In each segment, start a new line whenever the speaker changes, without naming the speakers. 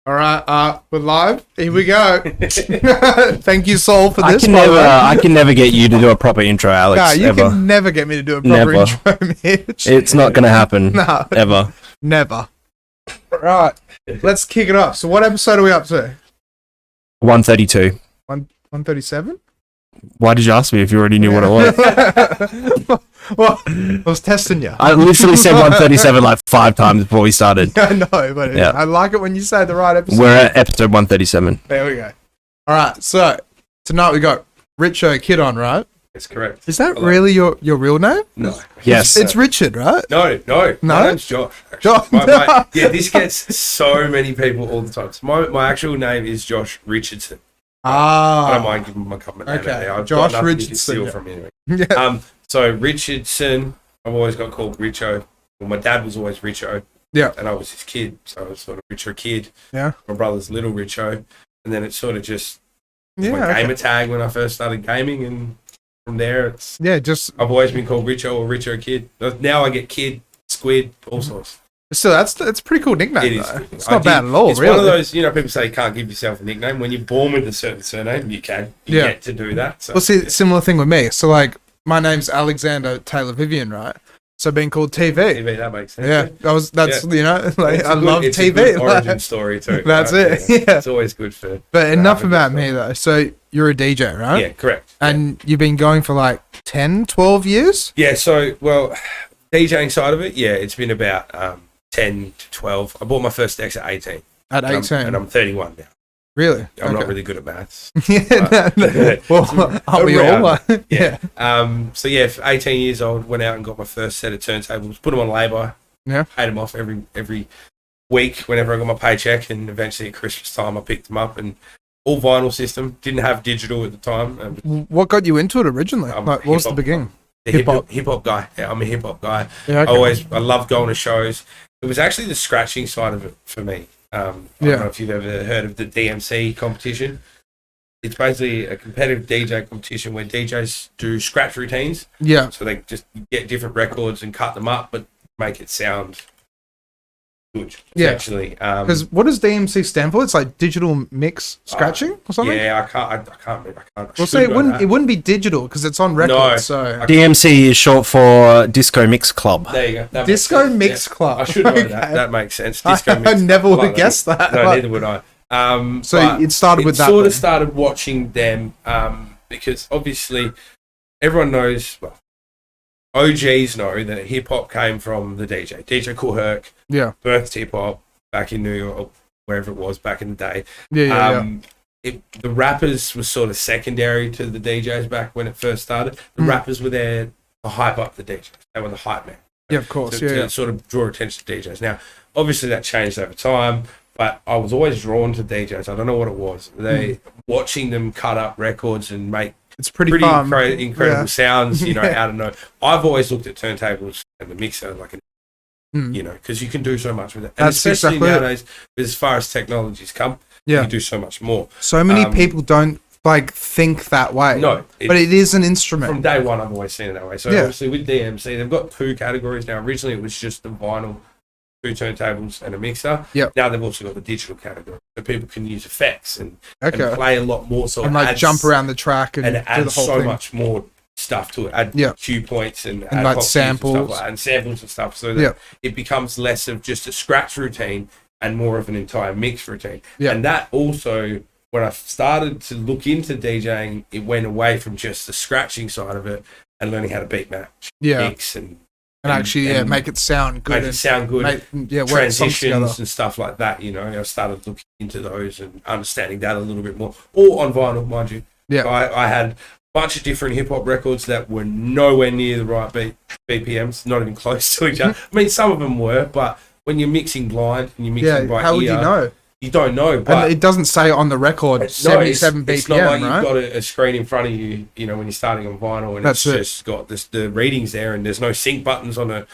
All right, we're live. Here we go. Thank you, Saul, for this.
I can never get you to do a proper intro, Alex.
Nah, you can never get me to do a proper intro, Mitch.
It's not going to happen.
No.
Ever.
Never. Right, let's kick it off. So what episode are we up to?
132.
137?
Why did you ask me if you already knew what it was?
Well, I was testing you.
I literally said 137 like 5 times before we started.
I know, but
Yeah.
I like it when you say the right episode.
We're at episode 137.
There we go. All right, so tonight we got RichoKidd on, right?
That's correct.
Is that really your real name?
No.
Yes.
It's Richard, right?
No. My name's Josh.
Josh.
Yeah, this gets so many people all the time. So my actual name is Josh Richardson. I don't mind giving my comment name.
Okay.
I've
Josh
got nothing
Richardson,
to steal
yeah.
from me anyway.
Yeah.
So Richardson, I've always got called Richo. Well, my dad was always Richo.
Yeah.
And I was his kid, so I was sort of RichoKidd.
Yeah.
My brother's little Richo. And then it sort of just
Yeah.
my
Okay.
gamer tag when I first started gaming, and from there I've always been called Richo or RichoKidd. Now I get Kid, Squid, all sorts.
So that's a pretty cool nickname.
It is.
Though. It's not bad at all,
it's
really.
one of those, people say you can't give yourself a nickname. When you're born with a certain surname, you can. You get to do that. So.
Well, see, similar thing with me. So, like, my name's Alexander Taylor-Vivian, right? So being called TV.
TV, that makes sense.
Yeah, like, I love
it's
TV.
a good
like,
origin story too.
That's
right?
it. Yeah.
It's always good for.
But enough
having
about
this
me,
story.
though. So you're a DJ, right?
Yeah, correct.
And you've been going for like 10, 12 years?
Yeah, so, DJing side of it, it's been about 10 to 12. I bought my first decks at 18.
At 18?
And I'm 31 now.
Really?
I'm not really good at maths.
Yeah, no. Well, are we all?
Yeah. So, for 18 years old, went out and got my first set of turntables, put them on lay-by.
Yeah.
Paid them off every week whenever I got my paycheck, and eventually at Christmas time I picked them up, and all vinyl system. Didn't have digital at the time.
What got you into it originally?
I'm
Like, what was the
hip-hop.
beginning?
Hip hop guy. Yeah, I'm a hip hop guy.
Yeah, okay.
I love going to shows. It was actually the scratching side of it for me. I don't know if you've ever heard of the DMC competition. It's basically a competitive DJ competition where DJs do scratch routines.
Yeah.
So they just get different records and cut them up, but make it sound good.
Yeah.
Essentially.
Because what does DMC stand for? It's like digital mix scratching or something?
Yeah, I can't.
Well, say it wouldn't be digital because it's on record.
No.
So
DMC is short for Disco Mix Club.
There you go. That
Disco
makes sense.
Mix Club.
I should know
Okay.
that makes sense. Disco Mix
I never
Club.
would have guessed that.
No,
but-
neither would I.
So
But
it started with that.
Sort
then.
of started watching them because obviously everyone knows. Well, OGs know that hip hop came from the DJ Kool Herc.
Yeah.
Birthed hip hop back in New York, or wherever it was back in the day.
Yeah.
The rappers were sort of secondary to the DJs back when it first started. The rappers were there to hype up the DJs. They were the hype man.
Yeah, of course.
To sort of draw attention to DJs. Now, obviously that changed over time, but I was always drawn to DJs. I don't know what it was. Watching them cut up records and make
It's pretty fun.
incredible sounds, out of nowhere. I've always looked at turntables and the mixer like because you can do so much with it. And
That's
especially
exactly it.
nowadays, as far as technology's come, you
Yeah.
can do so much more.
So many people don't think that way.
No.
But it is an instrument.
From day one, I've always seen it that way. So obviously with DMC, they've got 2 categories now. Originally, it was just the vinyl, 2 turntables and a mixer.
Yep.
Now they've also got the digital category, so people can use effects and
Okay.
play a lot more. So
And like jump around the track and
it
do the
adds
whole
so
thing.
much more stuff to it. Add cue points and add
like
pop cues
samples.
and, stuff like that, and samples and stuff, so that it becomes less of just a scratch routine and more of an entire mix routine.
Yeah.
And that also, when I started to look into DJing, it went away from just the scratching side of it and learning how to beat match, mix, and
actually make it sound good.
Make it sound good.
Work songs together.
Transitions and stuff like that. I started looking into those and understanding that a little bit more. All on vinyl, mind you.
Yeah.
So I had a bunch of different hip hop records that were nowhere near the right BPMs, not even close to each other. I mean, some of them were, but when you're mixing blind and you're mixing by
how would
ear,
you know?
You don't know, but
And it doesn't say on the record 77 BPM,
it's not like
right?
you've got a screen in front of you, when you're starting on vinyl, and it's just got the readings there, and there's no sync buttons on a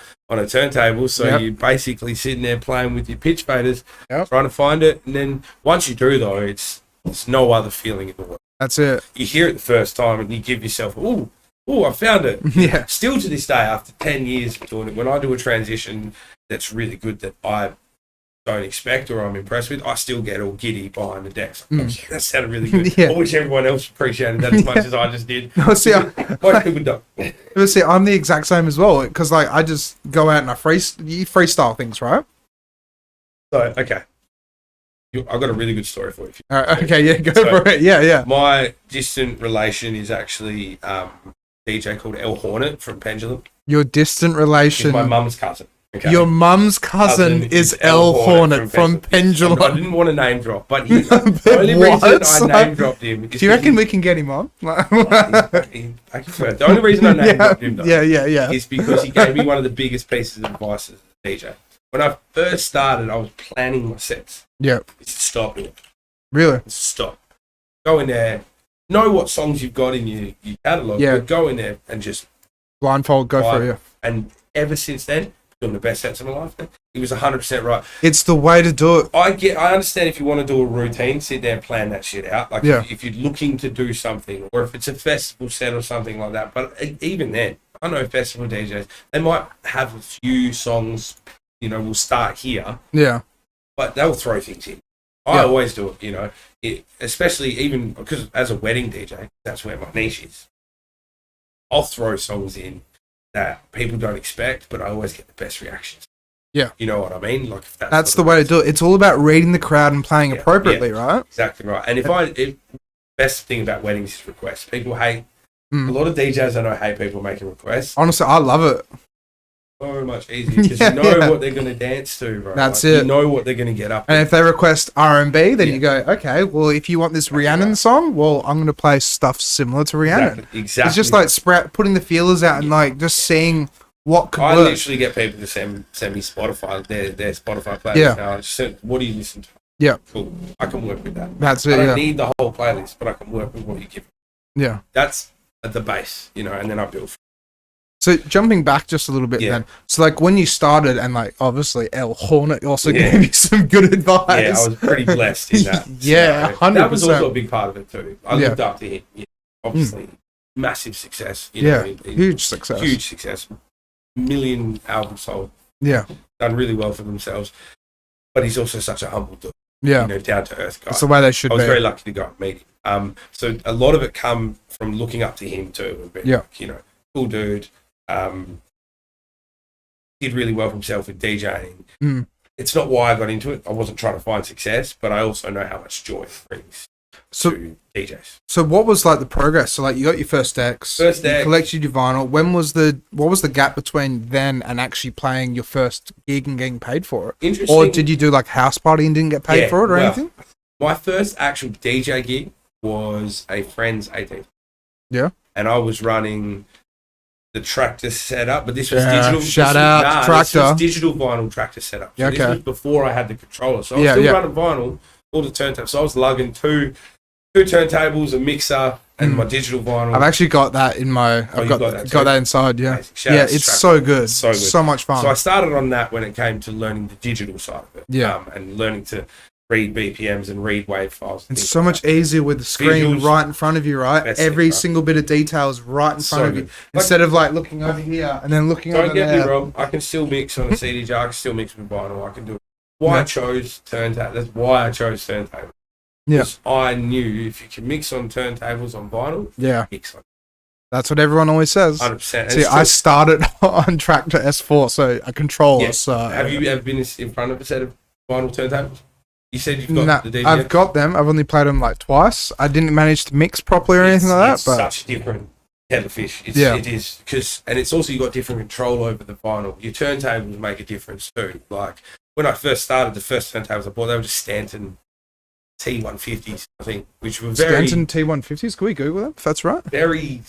turntable, so you're basically sitting there playing with your pitch faders, trying to find it, and then once you do, though, it's no other feeling in the world.
That's it.
You hear it the first time, and you give yourself, ooh, I found it.
Yeah.
Still to this day, after 10 years of doing it, when I do a transition that's really good, that I don't expect or I'm impressed with, I still get all giddy behind the decks. Yeah, that sounded really good.
Yeah.
I wish everyone else appreciated that as much as I just did.
No, see,
Most people don't.
See, I'm the exact same as well, because like I just go out and I freestyle things, right?
So okay, I've got a really good story for you.
All right, okay, yeah, go for it. Yeah.
My distant relation is actually DJ called El Hornet from Pendulum.
Your distant relation.
He's my mum's cousin. Okay.
Your mum's cousin is El Hornet from Pendulum.
I didn't want to name drop, but the only reason I name dropped him.
Do you reckon we can get him on?
The only reason I name dropped him, though,
yeah,
is because he gave me one of the biggest pieces of advice as a DJ. When I first started, I was planning my sets.
Yeah.
It's stop it.
Really?
Stop. Go in there. Know what songs you've got in your catalogue.
Yeah.
But go in there and just
blindfold, go for it.
And ever since then, doing the best sets of my life. He was 100% right.
It's the way to do it.
I understand if you want to do a routine, sit there and plan that shit out. Like if you're looking to do something, or if it's a festival set or something like that. But even then, I know festival DJs, they might have a few songs, we'll start here.
Yeah.
But they'll throw things in. I always do it, especially even because as a wedding DJ, that's where my niche is. I'll throw songs in that people don't expect, but I always get the best reactions.
Yeah.
You know what I mean? Like
that's the way to do it. It's all about reading the crowd and playing appropriately, right?
Exactly right. And best thing about weddings is requests. People hate, a lot of DJs I know hate people making requests.
Honestly, I love it.
So much easier because you know what they're going to dance to, bro.
That's it.
You know what they're going to get up
and
to.
If they request R&B, then you go, okay, well, if you want this Rhiannon song, well, I'm going to play stuff similar to Rhiannon.
Exactly.
It's just like putting the feelers out and like just seeing what could work.
I literally get people to send me Spotify, their Spotify playlist.
Yeah.
Now, I just said, what do you listen to?
Yeah.
Cool. I can work with that.
That's it.
I don't need the whole playlist, but I can work with what you give me.
Yeah.
That's at the base, and then I build.
So jumping back just a little bit then. So like when you started and like obviously El Hornet also gave you some good advice.
Yeah, I was pretty blessed in that.
Yeah, 100%.
That was also a big part of it too. I looked up to him. Obviously, massive success.
Huge success.
Huge success. Million albums sold.
Yeah.
Done really well for themselves. But he's also such a humble dude.
Yeah.
Down to earth guy.
That's the way they should be.
I was very lucky to go and meet him. So a lot of it come from looking up to him too. Like, cool dude. Did really well for himself in DJing. It's not why I got into it. I wasn't trying to find success, but I also know how much joy it brings to DJs.
So what was like the progress? So like you got your first decks. You collected your vinyl. What was the gap between then and actually playing your first gig and getting paid for it?
Interesting.
Or did you do like house party and didn't get paid for it or anything?
My first actual DJ gig was a friend's 18th.
Yeah.
And I was running the Tractor setup, but this was digital.
Shout out Tractor.
This was digital vinyl Tractor setup. So this was before I had the controller. So I was still running vinyl, all the turntables. So I was lugging two turntables, a mixer, and my digital vinyl.
I've actually got that in my. I've got that inside. Yeah, yeah, it's so good. So good, so much fun.
So I started on that when it came to learning the digital side of it.
Yeah,
and learning to read BPMs and read wave files.
It's so much easier with the screen right in front of you, right? Every single bit of detail is right in front of you. Instead of like looking over here and then looking over there.
Don't get me wrong, I can still mix on a CD jar, I can still mix with vinyl, I can do it. I chose turntable. That's why I chose turntable.
Yeah.
I knew if you can mix on turntables on vinyl, mix on.
That's what everyone always says.
100%.
See, I started on Tractor S4, so a controller. So
have you ever been in front of a set of vinyl turntables? You said you've got the DJ?
I've got them. I've only played them like twice. I didn't manage to mix properly or anything like that.
It's such different kettle of fish. It is and it's also you got different control over the vinyl. Your turntables make a difference too. Like when I first started, the first turntables I bought, they were just Stanton T150s, I think, which were very
Stanton T150s. Can we Google them if that's right?
Very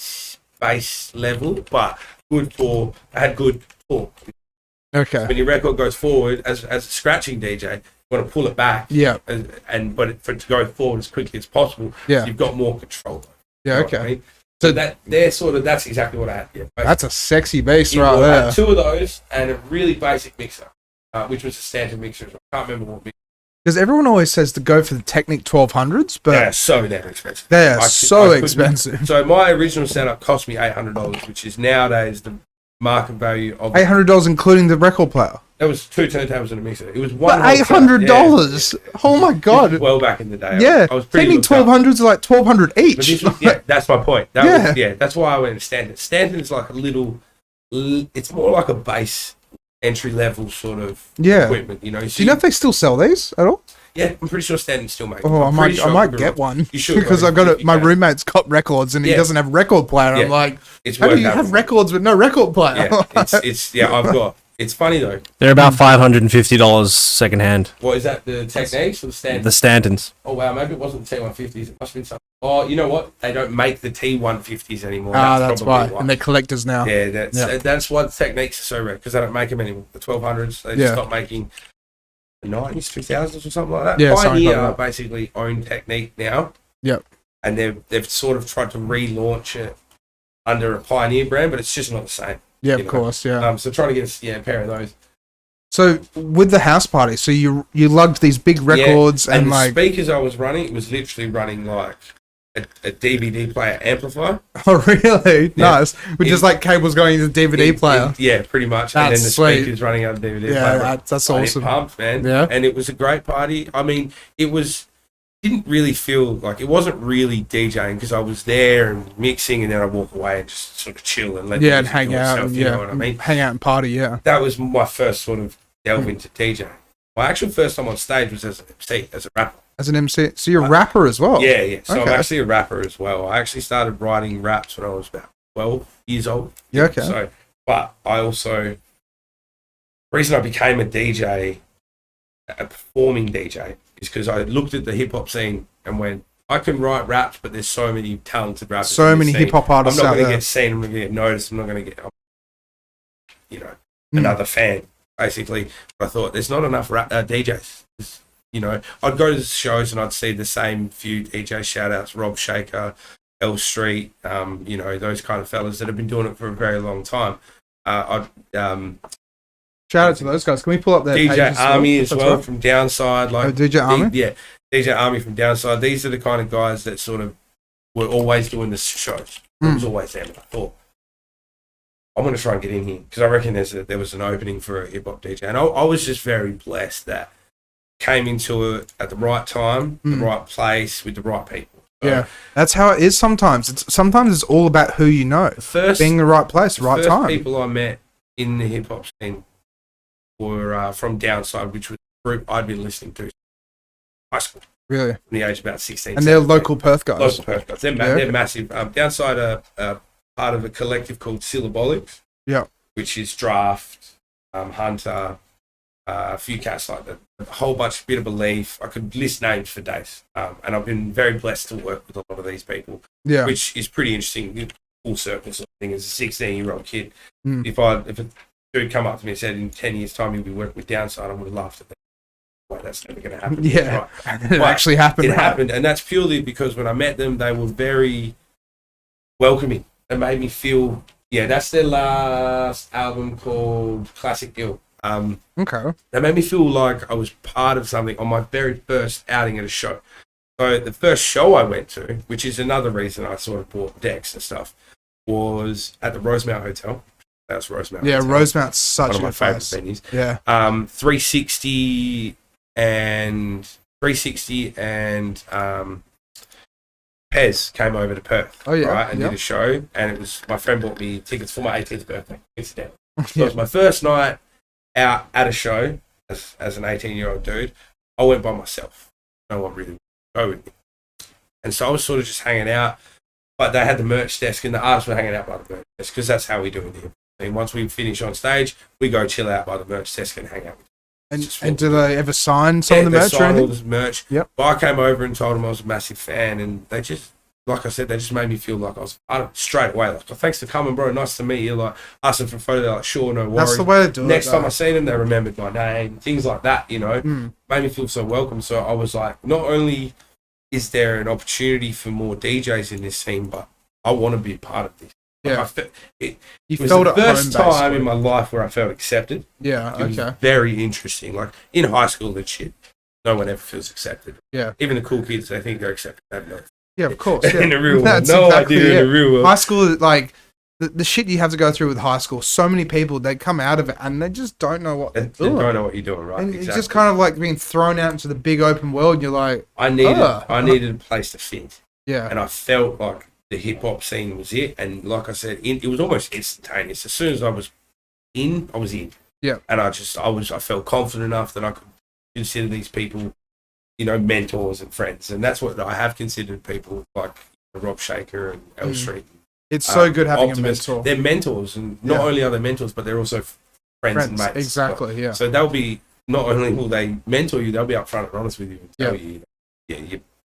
base level, but good for. I had good torque.
Okay.
When your record goes forward, as a scratching DJ. You want to pull it back, but for it to go forward as quickly as possible, you've got more control.
Yeah, okay.
I mean? So that's exactly what I had. Yeah,
that's a sexy bass right there.
I had two of those and a really basic mixer, which was a standard mixer. I can't remember what mixer.
Because everyone always says to go for the Technic 1200s, but
they're so damn expensive.
They are so expensive.
So my original setup cost me $800, which is nowadays the market value of
$800 including the record player.
It That was 2 turntables and a mixer. It was
$1 $800. Yeah. Oh my god!
Well, back in the day,
yeah.
I was pretty.
Taking 1200s like 1200 each.
But this was, that's my point. That's why I went to Stanton. Stanton is like a little. It's more like a base entry level sort of equipment. You know.
Do you know if they still sell these at all?
Yeah, I'm pretty sure Stanton still makes.
Oh, I might get one. You should, because I've got it. My roommate's got records and he doesn't have a record player. I'm like, how do you have records with no record player?
Yeah, I've got. It's funny though.
They're about $550 secondhand.
What is that? The Techniques or the Stantons?
The Stantons.
Oh wow, maybe it wasn't the T150s. It must have been something. Oh, you know what? They don't make the T150s anymore.
That's why. And they're collectors now.
Yeah, that's why the Techniques are so rare, because they don't make them anymore. The 1200s, they just stopped making the 90s, 2000s or something like that.
Yeah,
Pioneer basically own Technique now.
Yep.
And they've sort of tried to relaunch it under a Pioneer brand, but it's just not the same.
Yeah, of course, yeah.
So trying to get a pair of those.
So with the house party, so you lugged these big records and
the speakers I was running, it was literally running like a DVD player amplifier.
Oh, really? Yeah. Nice. With just like cables going into the DVD player.
Yeah, pretty much.
That's
and then the
sweet.
speakers running out of DVD player.
Yeah, that's awesome.
Pumped, man.
Yeah.
And it was a great party. I mean, didn't really feel like it wasn't really DJing, because I was there and mixing, and then I walk away and just sort of chill and let
and hang out
myself, you know what I mean?
Hang out and party. Yeah,
that was my first sort of delve into DJing. My actual first time on stage was as an MC, as a rapper.
As an MC, so you're a rapper as well.
Yeah. So I'm actually a rapper as well. I actually started writing raps when I was about 12 years old.
Yeah, okay.
So, but I also, the reason I became a DJ, a performing DJ, is because I looked at the hip hop scene and went, I can write raps, but there's so many talented rappers.
So many hip hop artists.
I'm not going to get seen. I'm not going to get noticed. I'm not going to get, another fan, basically. But I thought there's not enough DJs. I'd go to shows and I'd see the same few DJ shout-outs, Rob Shaker, L Street, those kind of fellas that have been doing it for a very long time.
Shout out to those guys. Can we pull up their
DJ Army as well from Downsyde?
DJ Army?
DJ Army from Downsyde. These are the kind of guys that sort of were always doing the shows. It was always them. And I thought, I'm going to try and get in here, because I reckon there was an opening for a hip-hop DJ. And I was just very blessed that came into it at the right time, the right place, with the right people. So,
yeah, that's how it is sometimes. Sometimes it's all about who you know. Being the right place, right time.
The first people I met in the hip-hop scene were from Downsyde, which was a group I'd been listening to high school.
Really?
From the age of about 16.
And they're local Perth guys.
Local Perth guys. They're massive. Downsyde are part of a collective called Syllabolics.
Yeah.
Which is Drapht, Hunter, a few cats like that. A whole bunch, bit of belief. I could list names for days. And I've been very blessed to work with a lot of these people.
Yeah.
Which is pretty interesting. Full circle sort of thing. As a 16-year-old kid, if a dude come up to me and said in 10 years' time you'll be working with Downsyde, I would have laughed at that. Well, that's never going to happen.
Yeah. Right. It actually happened.
It happened. And that's purely because when I met them, they were very welcoming. It made me feel, that's their last album called Classic Ill.
Okay.
They made me feel like I was part of something on my very first outing at a show. So the first show I went to, which is another reason I sort of bought decks and stuff, was at the Rosemount Hotel. That's Rosemount.
Yeah,
Hotel.
Rosemount's such
one of my favourite
venues.
Yeah. 360 and Pez came over to Perth.
Oh yeah.
Right, and did a show, and it was my friend bought me tickets for my 18th birthday. So it was my first night out at a show as an 18-year-old dude. I went by myself. No one really would go with me, and so I was sort of just hanging out. But they had the merch desk, and the artists were hanging out by the merch desk, because that's how we do it here. And once we finish on stage, we go chill out by the merch desk and hang out.
And do they ever sign some of the merch or anything?
All this merch.
Yep.
But I came over and told them I was a massive fan, and they just, like I said, they just made me feel like I was straight away. Like, oh, thanks for coming, bro. Nice to meet you. Like, asking for a photo, they're like, sure, no worries.
That's the way to do it.
Next time I seen them, they remembered my name, things like that, Made me feel so welcome. So I was like, not only is there an opportunity for more DJs in this scene, but I want to be a part of this.
Yeah.
It was the first time in my life where I felt accepted.
Yeah,
it was very interesting. Like, in high school and shit, no one ever feels accepted.
Yeah.
Even the cool kids, they think they're accepted. They have no.
Yeah, of course. Yeah.
In the real world. No idea in the real world.
High school, like, the shit you have to go through with high school. So many people, they come out of it and they just don't know what they're doing.
They don't know what you're doing, right?
And it's just kind of like being thrown out into the big open world. And you're like,
I needed a place to fit.
Yeah.
And I felt like the hip hop scene was it. And like I said, it was almost instantaneous. As soon as I was in, I was in.
Yeah.
And I felt confident enough that I could consider these people, mentors and friends. And that's what I have considered people like Rob Shaker and L Street.
It's so good having
Optimus.
a mentor.
They're mentors, and not only are they mentors, but they're also friends and mates.
Exactly, yeah.
So they'll be, not only will they mentor you, they'll be upfront and honest with you and tell you,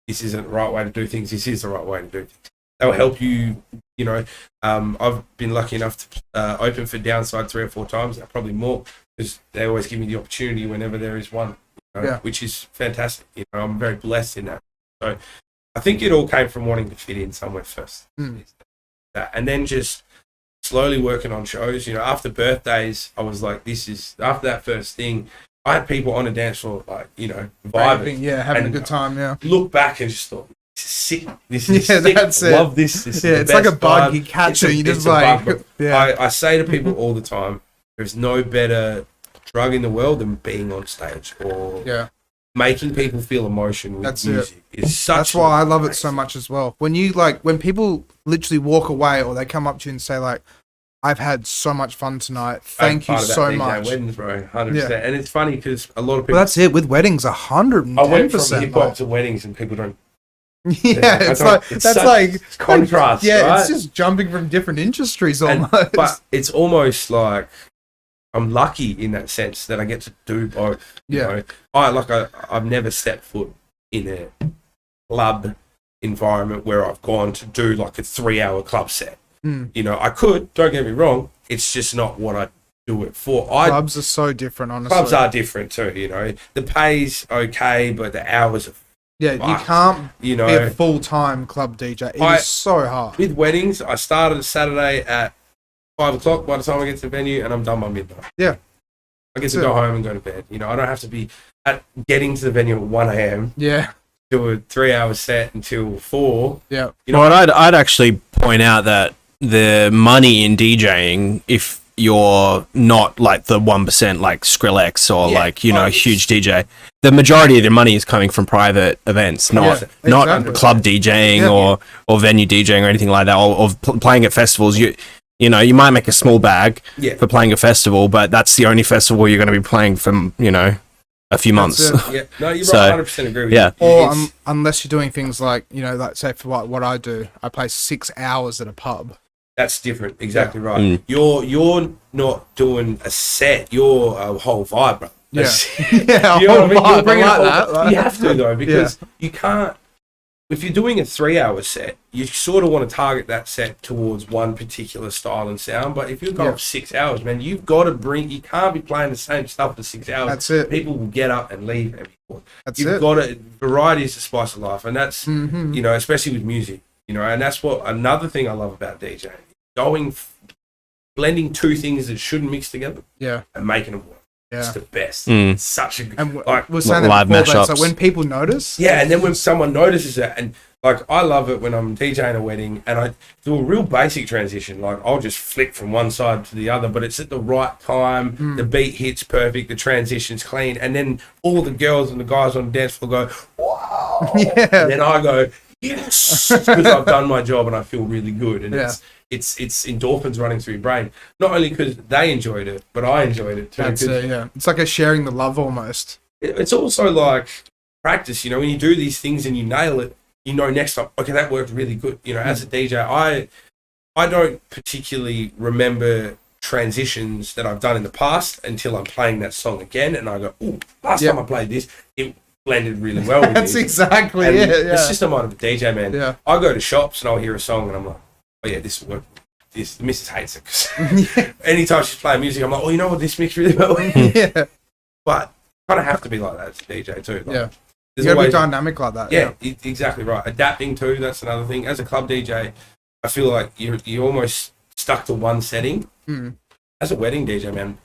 this isn't the right way to do things, this is the right way to do things. They'll help you, I've been lucky enough to open for Downsyde 3 or 4 times, probably more, because they always give me the opportunity whenever there is one, which is fantastic. I'm very blessed in that. So I think it all came from wanting to fit in somewhere first. And then just slowly working on shows. After birthdays, I was like, after that first thing, I had people on the dance floor, like, vibing.
Yeah, having a good time, yeah.
Look back and just thought, this is sick. This is sick.
That's
Love this. This is the
it's like a
best
bug
vibe.
you catch it. You just
like,
yeah.
I say to people all the time, there's no better drug in the world than being on stage or making people feel emotion with music.
That's why I love it so much as well. When people literally walk away or they come up to you and say like, I've had so much fun tonight. Thank you so much.
Weddings, bro, 100%. And it's funny because a lot of people.
Well, that's it with weddings, 110%.
I went from hip hop to weddings, and people don't.
Yeah, that's like
contrast.
Yeah,
right?
it's just jumping from different industries almost.
But it's almost like I'm lucky in that sense that I get to do both. I've never stepped foot in a club environment where I've gone to do like a 3-hour club set. I could, don't get me wrong, it's just not what I do it for.
Clubs are so different, honestly.
Clubs are different too, The pay's okay, but the hours are
you can't be a full-time club DJ. It is so hard.
With weddings, I started Saturday at 5 o'clock by the time I get to the venue, and I'm done by midnight.
Yeah.
I get to go home and go to bed. I don't have to be getting to the venue at 1 a.m.
Yeah.
Do a 3-hour set until 4.
Yeah.
I'd actually point out that the money in DJing, if you're not like the 1% like Skrillex or a huge DJ, the majority of their money is coming from private events, not club DJing or venue DJing or anything like that, or playing at festivals. You might make a small bag for playing a festival, but that's the only festival you're going to be playing for, a few months.
Yeah, no, you're right. 100% agree with you.
Or unless you're doing things like, like say for what I do, I play 6 hours at a pub.
That's different. Exactly right. You're not doing a set. You're a whole vibe, bro.
Yeah.
You have to though, because you can't. If you're doing a 3-hour set, you sort of want to target that set towards one particular style and sound. But if you've got 6 hours, man, you've got to you can't be playing the same stuff for 6 hours.
That's it.
People will get up and leave. You've got to, variety is the spice of life. And that's, especially with music, and that's another thing I love about DJing. Blending two things that shouldn't mix together.
Yeah.
And making them work.
Yeah.
It's the best. It's such a good...
And we're saying that live mashups. So when people notice...
Yeah, and then when someone notices it, and I love it when I'm DJing a wedding and I do a real basic transition. Like, I'll just flick from one side to the other, but it's at the right time. The beat hits perfect. The transition's clean. And then all the girls and the guys on the dance floor go, wow! Yeah. And then I go, yes! Because I've done my job and I feel really good. And it's endorphins running through your brain. Not only because they enjoyed it, but I enjoyed it too.
That's it, yeah. It's like a sharing the love almost.
It's also like practice, when you do these things and you nail it, next time, okay, that worked really good. As a DJ, I don't particularly remember transitions that I've done in the past until I'm playing that song again and I go, oh, last time I played this, it blended really well with
That's
this.
exactly
and
it, yeah.
It's just a mind of a DJ, man.
Yeah.
I go to shops and I'll hear a song and I'm like, oh yeah, this will work. The missus hates it because anytime she's playing music, I'm like, oh, you know what, this mixed really well.
Yeah.
But kind of have to be like that as a DJ too.
You gotta be dynamic like that.
Yeah, exactly right. Adapting too, that's another thing. As a club DJ, I feel like you're almost stuck to one setting. As a wedding DJ, man,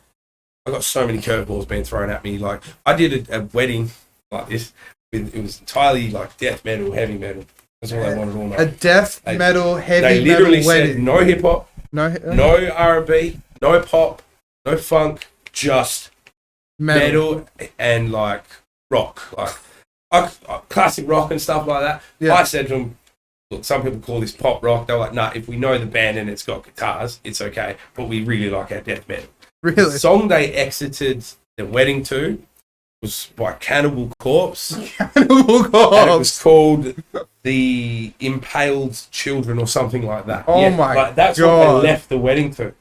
I got so many curveballs being thrown at me. Like, I did a wedding like this. It was entirely like death metal, heavy metal. That's all they wanted all night.
A death metal, heavy metal
They literally
wedding.
said no hip hop, No R&B, no pop, no funk, just metal and like rock, like classic rock and stuff like that. Yeah. I said to them, look, some people call this pop rock. They're like, nah, if we know the band and it's got guitars, it's okay. But we really like our death metal.
Really?
The song they exited the wedding to was by Cannibal Corpse.
Cannibal Corpse.
And it was called The Impaled Children or something like that.
Oh my god.
That's what they left the wedding to.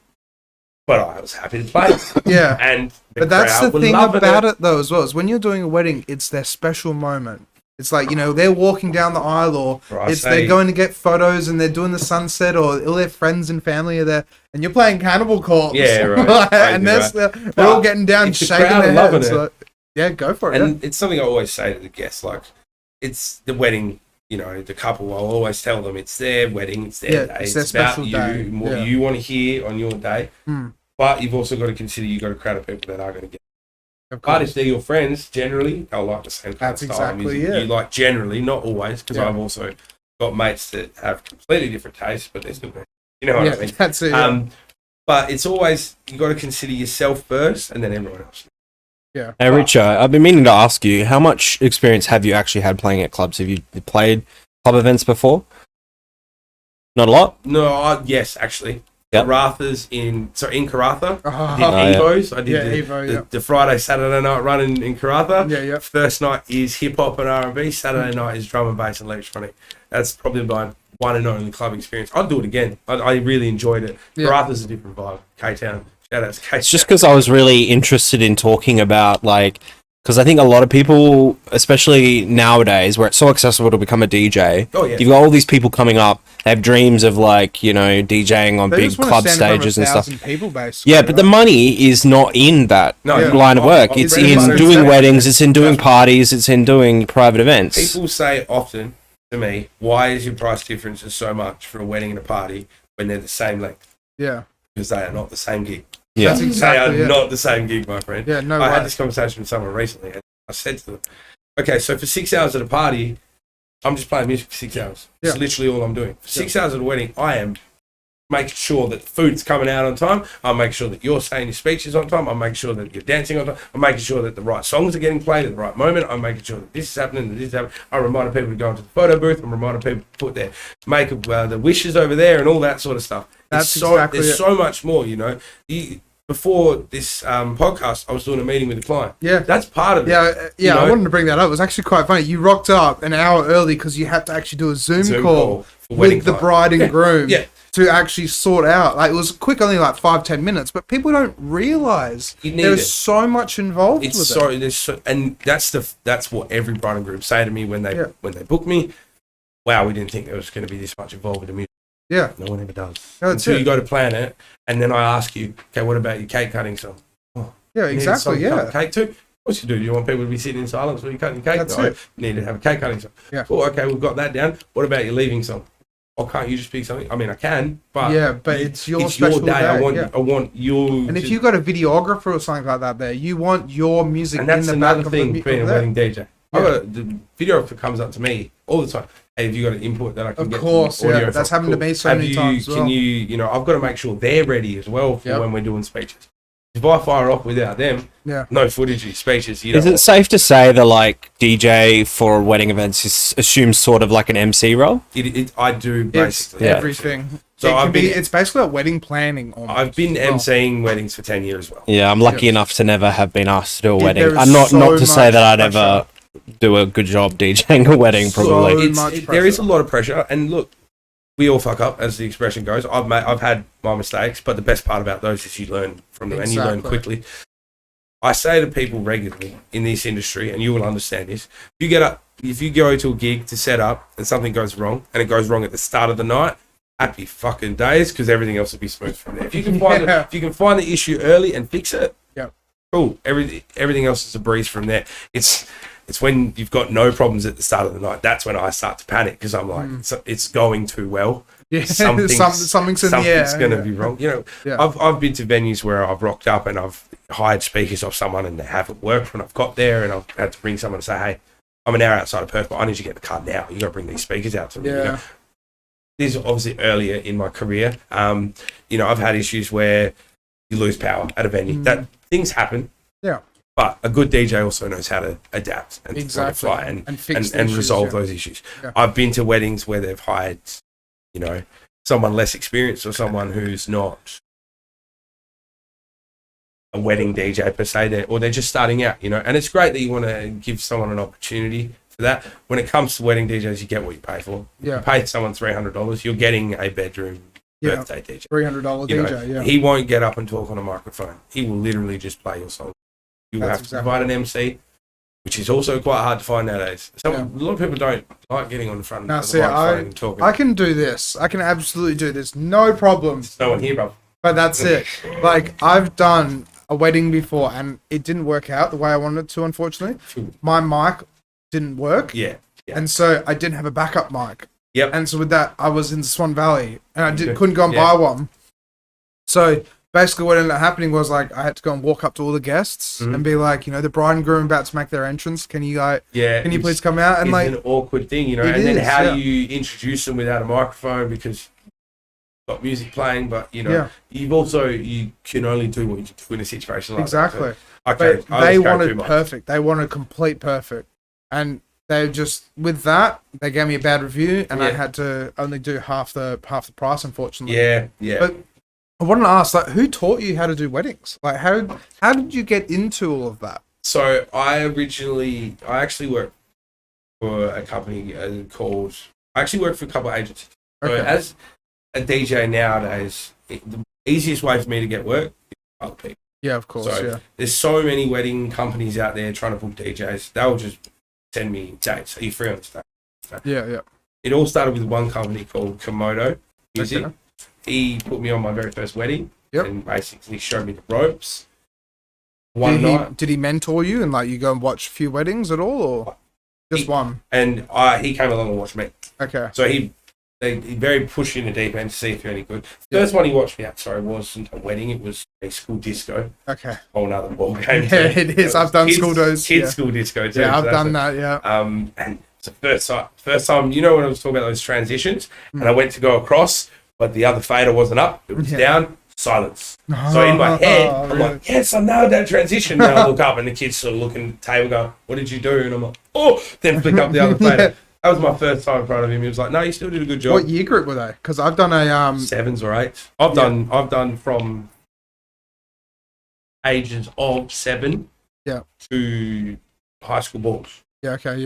But I was happy to play it.
Yeah.
And
but that's the thing about it though as well, is when you're doing a wedding, it's their special moment. It's like, you know, they're walking down the aisle, or they're going to get photos and they're doing the sunset, or all their friends and family are there, and you're playing Cannibal Corpse.
Yeah, right.
And they're all getting down, shaking their heads. Like, yeah, go for it.
And it's something I always say to the guests, like, it's the wedding, you know, the couple, I'll always tell them it's their wedding, it's their day, it's about you, and what you want to hear on your day. But you've also got to consider you've got a crowd of people that are going to get. But if they're your friends, generally, they'll like the same kind of style music you like, generally, not always, because I've also got mates that have completely different tastes, but they're still good. You know what I mean?
That's it.
But it's always, you got to consider yourself first and then everyone else.
Yeah.
Hey, Richo, I've been meaning to ask you, how much experience have you actually had playing at clubs? Have you played club events before? Not a lot?
No, yes, actually.
Yep.
Karatha's in Karatha. I did Evos. I did the Friday, Saturday night run in Karatha.
Yeah.
First night is hip hop and R&B. Saturday night is drum and bass and electronic. That's probably my one and only club experience. I'd do it again. I really enjoyed it. Yeah. Karatha's a different vibe. K-Town. Shout out to K-Town.
It's just because I was really interested in talking about, like, because I think a lot of people, especially nowadays, where it's so accessible to become a DJ, you've got all these people coming up. They have dreams of, like, you know, DJing on big club stages and stuff.
People,
but the money is not in that line of work. It's in doing weddings, it's in doing parties, it's in doing private events.
People say often to me, why is your price differences so much for a wedding and a party when they're the same length?
Yeah.
Because they are not the same gig.
Yeah.
That's exactly
they are not the same gig, my friend.
Yeah, no
I
way.
had this conversation with someone recently, and I said to them, okay, so for 6 hours at a party, I'm just playing music for 6 hours. That's literally all I'm doing. For 6 hours at a wedding, I am making sure that the food's coming out on time. I'm making sure that you're saying your speeches on time. I'm making sure that you're dancing on time. I'm making sure that the right songs are getting played at the right moment. I'm making sure that this is happening, that this is happening. I'm reminding people to go into the photo booth. I'm reminding people to put their makeup, the wishes over there and all that sort of stuff. There's so much more, you know. Before this podcast, I was doing a meeting with a client.
Yeah.
That's part of it.
Yeah, I wanted to bring that up. It was actually quite funny. You rocked up an hour early because you had to actually do a Zoom call with the bride and groom to actually sort out. Like, it was quick, only like 5-10 minutes, but people don't realise there's so much involved with it.
And that's what every bride and groom say to me when they book me. Wow, we didn't think there was going to be this much involved with the music.
Yeah.
No one ever does. Until you go to plan it, and then I ask you, okay, what about your cake cutting song? Oh,
yeah, exactly,
cut cake too? What you do? Do you want people to be sitting in silence while you're cutting your cake? No, you need to have a cake cutting song.
Yeah.
Cool, okay, we've got that down. What about your leaving song? Oh, can't you just pick something? I mean, I can, but
it's your special day.
I want you.
And if you got a videographer or something like that there, you want your music in the back of the...
And that's another thing, being a wedding DJ. The videographer comes up to me all the time. Hey, have you got an input that I can get? Of course,
that's happened to me so many times.
Can you know, I've got to make sure they're ready as well for when we're doing speeches. If I fire off without them, no footage of speeches.
Is it safe to say that, like, DJ for wedding events assumes sort of like an MC role?
I do basically
everything. So it's basically like wedding planning. Almost.
I've been MCing weddings for 10 years as well.
Yeah, I'm lucky enough to never have been asked to do a wedding. I'm not to say that I'd ever do a good job DJing a wedding, probably.
There is a lot of pressure, and look, we all fuck up, as the expression goes. I've had my mistakes, but the best part about those is you learn from them and you learn quickly. I say to people regularly in this industry, and you will understand this, if you go to a gig to set up and something goes wrong, and it goes wrong at the start of the night, happy fucking days, because everything else will be smooth from there. If you can find the issue early and fix it, cool. Everything else is a breeze from there. It's when you've got no problems at the start of the night, that's when I start to panic, because I'm like, it's going too well.
Yeah, something's in the air.
Something's going to be wrong. You know, I've been to venues where I've rocked up and I've hired speakers off someone and they haven't worked when I've got there, and I've had to bring someone and say, hey, I'm an hour outside of Perth, but I need you to get the car now. You got to bring these speakers out to me.
Yeah.
You know? this is obviously earlier in my career. You know, I've had issues where you lose power at a venue. That things happen.
Yeah.
But a good DJ also knows how to adapt and
exactly.
fly and resolve those issues.
Yeah.
I've been to weddings where they've hired, you know, someone less experienced or someone who's not a wedding DJ per se, or they're just starting out, you know. And it's great that you want to give someone an opportunity for that. When it comes to wedding DJs, you get what you pay for.
Yeah.
You pay someone $300, you're getting a bedroom birthday DJ.
$300 DJ, yeah.
He won't get up and talk on a microphone. He will literally just play your song. You will have to provide an MC, which is also quite hard to find nowadays. A lot of people don't like getting on the front of the microphone and talking.
I can do this. I can absolutely do this. No problem.
There's no one here, bro.
But that's it. Like, I've done a wedding before, and it didn't work out the way I wanted it to, unfortunately. My mic didn't work.
Yeah.
And so I didn't have a backup mic.
Yep.
And so with that, I was in Swan Valley, and I couldn't go and buy one. So basically what ended up happening was, like, I had to go and walk up to all the guests and be like, you know, the bride and groom about to make their entrance. Can you please come out? And
it's an awkward thing, you know. And then how do you introduce them without a microphone, because you've got music playing, but you know, you can only do what you can do in a situation like that.
Exactly.
So,
they wanted perfect. They wanted complete perfect, and they just, with that, they gave me a bad review, and I had to only do half the price, unfortunately.
Yeah.
But I wanted to ask, like, who taught you how to do weddings? Like, how did you get into all of that?
So I actually worked for a company called. I actually worked for a couple of agencies. So as a DJ nowadays, the easiest way for me to get work is other people.
Yeah, of course.
So there's so many wedding companies out there trying to book DJs. They'll just send me dates. Are you free on this day?
Yeah.
It all started with one company called Komodo Music. Okay. He put me on my very first wedding and basically showed me the ropes.
Did he mentor you and, like, you go and watch a few weddings at all, or just one?
And he came along and watched me.
Okay.
So he very pushed in the deep end to see if you're any good. The first one he watched me at, wasn't a wedding, it was a school disco.
Okay.
Whole nother ball game.
Yeah, it is. I've done school discos.
Kids school disco too.
Yeah, I've done that,
And it's the first time, you know, when I was talking about those transitions, and I went to go across, but the other fader wasn't up, it was down, silence. So in my head, I'm like, yes, I nailed that transition. Now I look up and the kids sort of looking at the table going, what did you do? And I'm like, oh, then flick up the other fader. That was my first time in front of him. He was like, no, you still did a good job.
What year group were they? Because I've done a
7s or 8s. I've done from ages of 7 to high school balls.
Yeah, okay,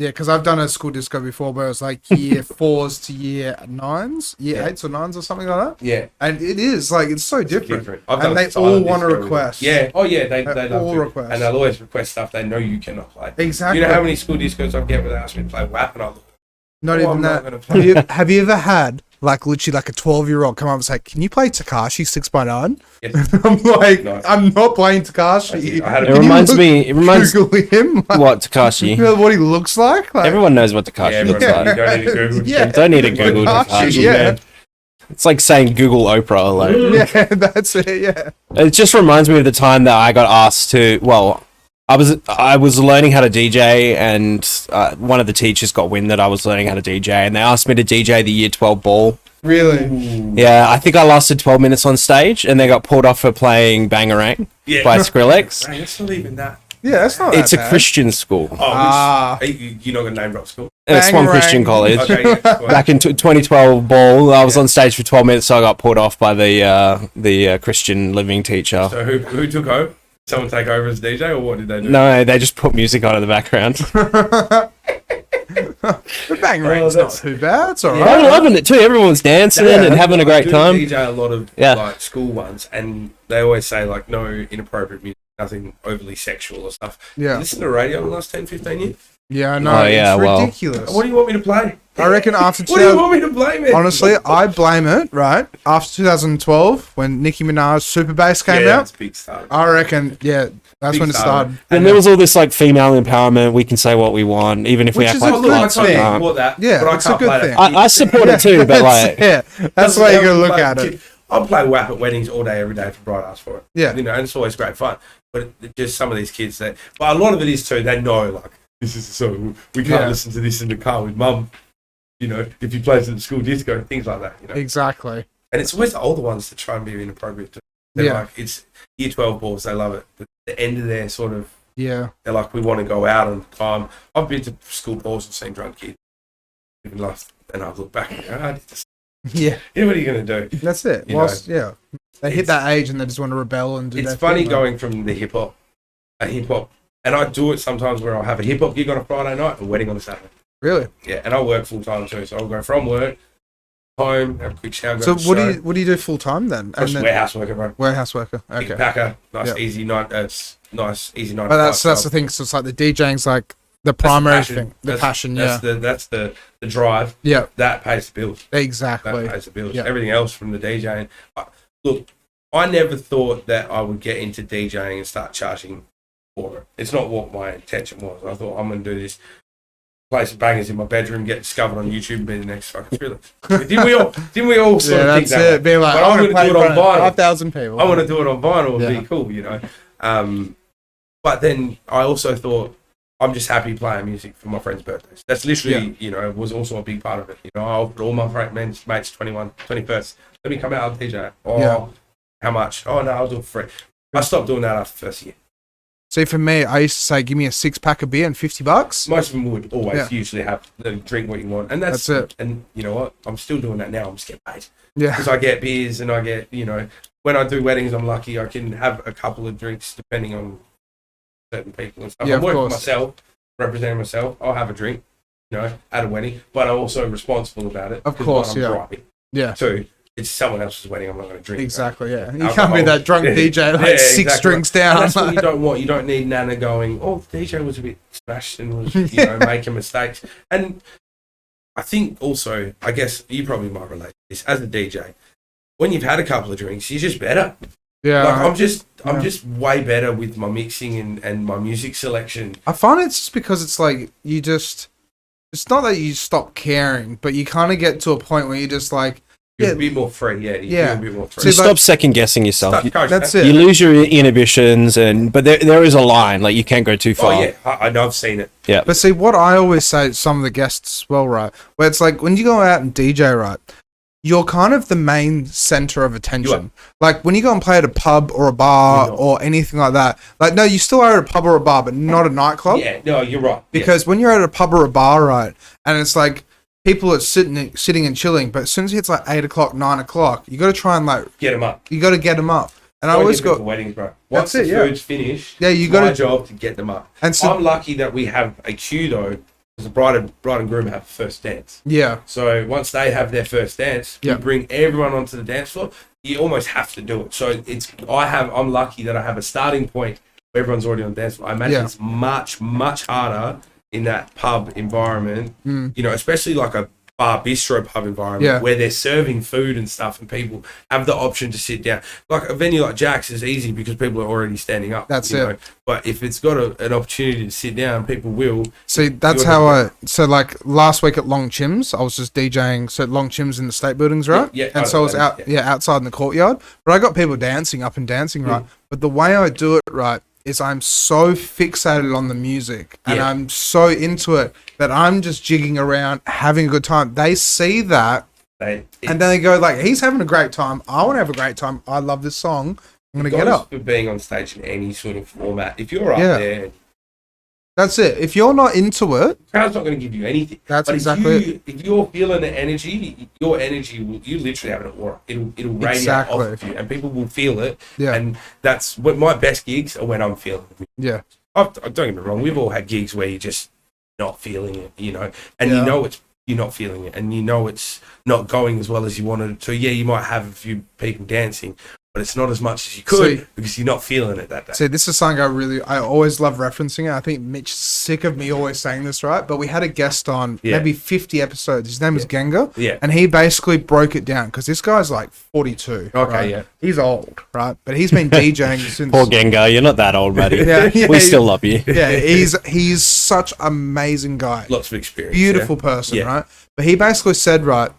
yeah, because I've done a school disco before where it was like year 4s to year 9s, year 8s or 9s or something like that.
Yeah.
And it is, like, it's so different.
And
they all want to request.
Yeah. Oh, yeah, they
all
love
request.
And they'll always request stuff they know you cannot play.
Exactly.
You know how many school discos I get where they ask me to play WAP and I look,
not even that. Have you ever had, like, literally like a 12-year-old come up and say, can you play Takashi 6x9?
Yes.
I'm like, nice. I'm not playing Takashi.
It reminds
Google him. Like,
what Takashi?
You know what he looks like?
Everyone knows what Takashi looks like.
You don't need to Google.
You don't need to Google Takashi.
Yeah.
It's like saying Google Oprah. Like.
Yeah, that's it, yeah.
It just reminds me of the time that I got asked to, I was learning how to DJ, and one of the teachers got wind that I was learning how to DJ, and they asked me to DJ the year 12 ball.
Really?
Yeah, I think I lasted 12 minutes on stage, and they got pulled off for playing Bangarang by Skrillex.
It's not even that.
Yeah, that's not
It's
that
a Christian school.
Oh, you're not going to name drop school?
Swan Christian College.
Okay,
back in 2012 ball, I was on stage for 12 minutes, so I got pulled off by the Christian living teacher.
So who took over? Someone take over as DJ, or what did they do?
No, they just put music on in the background.
The Bangarang's not too bad. It's alright.
They were loving it too. Everyone's dancing and having a great time.
I DJ a lot of like school ones, and they always say like no inappropriate music, nothing overly sexual or stuff.
Yeah.
Listen to radio in the last 10-15 years.
Yeah, I know. It's ridiculous.
What do you want me to play?
I reckon after
what do you want me to blame it?
Honestly, I blame it, right? After 2012, when Nicki Minaj's Super Bass came out.
That's big start.
I reckon, that's big when it started.
And there was all this like female empowerment, we can say what we want, even if we act like
I support that.
Yeah,
but
it's a good thing.
I support it too, but like...
that's the way you're going to look at it.
I'll play WAP at weddings all day, every day if a bride asks for it.
Yeah.
You know, and it's always great fun. But just some of these kids, but a lot of it is too, they know like, this is so, we can't listen to this in the car with mum. you know, if he plays at the school disco, things like that, you know.
Exactly.
And it's always the older ones that try and be inappropriate. They're like, it's year 12 balls, they love it. The end of their sort of, they're like, we want to go out on time. I've been to school balls and seen drunk kids. Even last, and I've looked back and go, I did this. Yeah. You know, what are you going to do?
That's it. They hit that age and they just want to rebel and do that.
It's funny going from the hip hop, and I do it sometimes where I'll have a hip hop gig on a Friday night, a wedding on a Saturday.
Really?
Yeah, and I work full time too, so I'll go from work, home, have a quick shower.
So what do you do full time then?
Just warehouse worker, bro.
Warehouse worker. Okay.
Big packer, easy night. Nice, easy night.
But that's the thing. So it's like the DJing's like the primary thing, the passion.
That's the drive.
Yeah,
that pays the bills.
Exactly.
That pays the bills. Yeah. Everything else from the DJing. Look, I never thought that I would get into DJing and start charging for it. It's not what my intention was. I thought, I'm going to do this, play some bangers in my bedroom, get discovered on YouTube, and be the next fucking Skrillex. Didn't we all sort of think that?
Be like,
but I'm going to do it on vinyl.
5,000 people.
I want to do it on vinyl and be cool, you know. But then I also thought, I'm just happy playing music for my friends' birthdays. That's literally, you know, was also a big part of it. You know, I offered all my mates 21st, let me come out and DJ. How much? Oh, no, I'll do it for free. I stopped doing that after the first year.
See, for me, I used to say, give me a 6-pack of beer and $50.
Most of them would always usually have drink what you want. And that's it. And you know what? I'm still doing that now. I'm just getting paid. Yeah. Because I get beers and I get, you know, when I do weddings, I'm lucky I can have a couple of drinks depending on certain people and stuff. I'm working for myself, representing myself. I'll have a drink, you know, at a wedding, but I'm also responsible about it.
Of course,
I'm driving. Yeah. Two, it's someone else's wedding. I'm not going to drink.
Exactly. Right? Yeah. You can't be that drunk DJ like 6 drinks down.
And that's what you don't want. You don't need Nana going, oh, the DJ was a bit smashed and was, you know, making mistakes. And I think also, I guess you probably might relate to this as a DJ. When you've had a couple of drinks, you're just better. Yeah, like I'm just way better with my mixing and my music selection.
I find it's just because it's like it's not that you stop caring, but you kind of get to a point where you're just like,
you're a bit more free, you feel a bit more free.
So you stop second guessing yourself.
That's it.
You lose your inhibitions, but there is a line, like you can't go too far.
Oh yeah, I know, I've seen it.
Yeah.
But see, what I always say to some of the guests as well, right, where it's like when you go out and DJ, right, you're kind of the main center of attention. Like when you go and play at a pub or a bar or anything like that, like, no, you still are at a pub or a bar, but not a nightclub.
Yeah, no, you're right.
Because when you're at a pub or a bar, right, and it's like people are sitting and chilling, but as soon as it's like 8 o'clock, 9 o'clock, you got to try and like
get them up.
You got to get them up. And I always got
weddings, bro. Once the food's finished,
you got
my job to get them up. And so I'm lucky that we have a queue though. The bride and groom have first dance. Yeah. So once they have their first dance, you bring everyone onto the dance floor. You almost have to do it. So I'm lucky that I have a starting point where everyone's already on the dance floor. I imagine it's much, much harder in that pub environment. You know, especially like a bar bistro pub environment where they're serving food and stuff and people have the option to sit down. Like a venue like Jack's is easy because people are already standing up.
That's it. Know?
But if it's got an opportunity to sit down, people will.
See, that's how so like last week at Long Chim's, I was just DJing. So Long Chim's in the state buildings, right? Yeah. And so I was outside in the courtyard. But I got people dancing, right? But the way I do it, right, is I'm so fixated on the music and I'm so into it that I'm just jigging around, having a good time. They see that and then they go like, he's having a great time. I want to have a great time. I love this song. I'm going to get up.
For being on stage in any sort of format, if you're up there...
That's it. If you're not into it...
The crowd's not going to give you anything.
That's exactly it.
If you're feeling the energy, your energy, you literally have an aura. It'll radiate off of you and people will feel it. Yeah. And that's what my best gigs are when I'm feeling it.
Yeah.
Don't get me wrong. We've all had gigs where you're just not feeling it, you know, and you know you're not feeling it and you know it's not going as well as you wanted it to. Yeah, you might have a few people dancing, but it's not as much as you could because you're not feeling it that day.
See, this is something I always love referencing it. I think Mitch's sick of me always saying this, right? But we had a guest on maybe 50 episodes. His name is Genga. Yeah. And he basically broke it down because this guy's like 42. Okay, right? Yeah. He's old, right? But he's been DJing since...
Poor Genga, you're not that old, buddy. We still love you.
Yeah, he's such an amazing guy.
Lots of experience.
Beautiful person, right? But he basically said, right,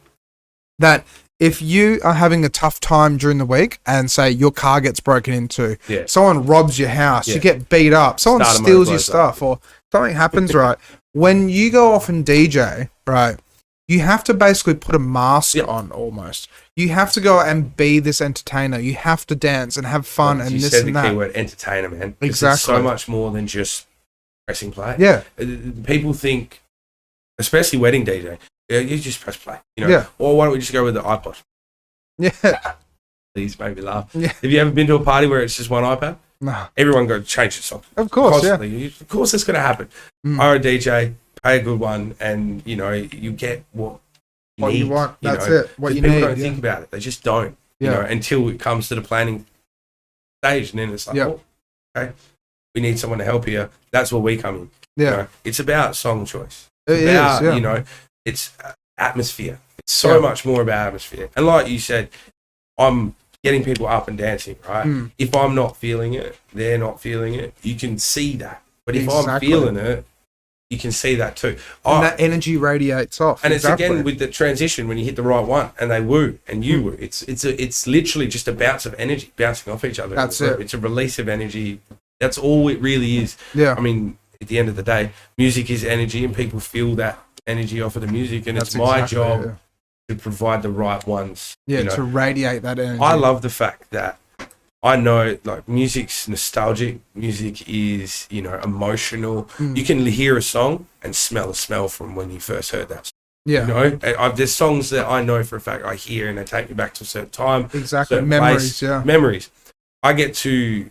that... if you are having a tough time during the week and say your car gets broken into, someone robs your house, you get beat up, someone steals your stuff or something happens, right? When you go off and DJ, right, you have to basically put a mask on almost. You have to go and be this entertainer. You have to dance and have fun and this and that. You said the keyword
entertainer, man.
Exactly.
It's so much more than just pressing play.
Yeah.
People think, especially wedding DJ, you just press play. Or why don't we just go with the iPod?
Yeah.
Please make me laugh.
Yeah.
Have you ever been to a party where it's just one iPad?
No.
Everyone go change the song.
Of course,
constantly. Of course, it's going to happen. Hire a DJ, pay a good one, and you get what
you want. That's it. What you need.
People don't think about it. They just don't. Until it comes to the planning stage, and then it's like, okay, we need someone to help here. That's where we come in.
Yeah.
It's about song choice.
It is.
It's atmosphere. It's so much more about atmosphere. And like you said, I'm getting people up and dancing, right? If I'm not feeling it, they're not feeling it. You can see that. But if I'm feeling it, you can see that too.
And that energy radiates off.
And it's again with the transition when you hit the right one and they woo and you woo. It's literally just a bounce of energy bouncing off each other.
That's it.
It's a release of energy. That's all it really is.
Yeah.
I mean, at the end of the day, music is energy and people feel that energy off of the music, and it's my job to provide the right ones.
Yeah, to radiate that energy.
I love the fact that I know, like, music's nostalgic. Music is, emotional. You can hear a song and smell a smell from when you first heard that song.
Yeah.
There's songs that I know for a fact I hear and they take me back to a certain time.
Exactly. Memories,
place, memories. I get to,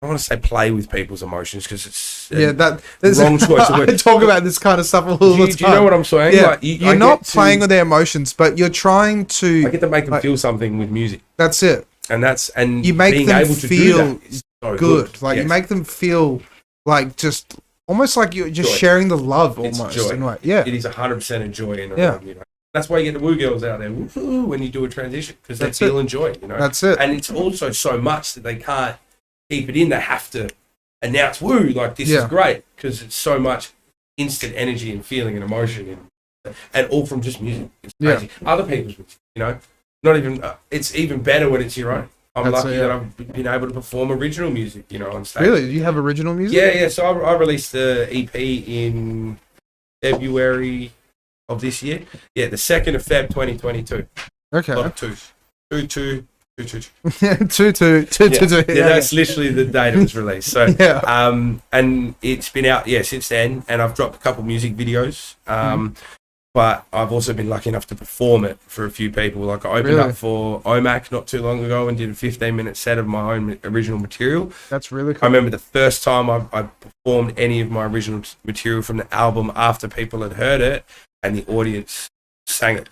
I want to say play with people's emotions because it's wrong choice.
I talk about this kind of stuff all the time.
Do you know what I'm saying?
Yeah. Like, you're not playing with their emotions, but you're trying to...
I get to make them feel something with music.
That's it.
And
you make
being
them
able to
feel
do that is so
good. Like you make them feel like just almost like you're just sharing the love almost.
Joy.
In a way. Yeah,
it is 100% a joy in a room. That's why you get the woo girls out there when you do a transition because they feel enjoy.
That's it.
And it's also so much that they can't keep it in. They have to announce woo like this is great because it's so much instant energy and feeling and emotion and all from just music. It's crazy. Other people's music, not even it's even better when it's your own. I'm lucky that I've been able to perform original music, on stage.
Really? Do you have original music?
Yeah. So I released the EP in February of this year. Yeah, the 2nd of Feb 2022.
Okay.
Like 2.
Yeah,
that's literally the date it was released. So, and it's been out since then, and I've dropped a couple music videos. But I've also been lucky enough to perform it for a few people. Like I opened up for Omac not too long ago and did a 15-minute set of my own original material.
That's really cool.
I remember the first time I performed any of my original material from the album after people had heard it and the audience sang it.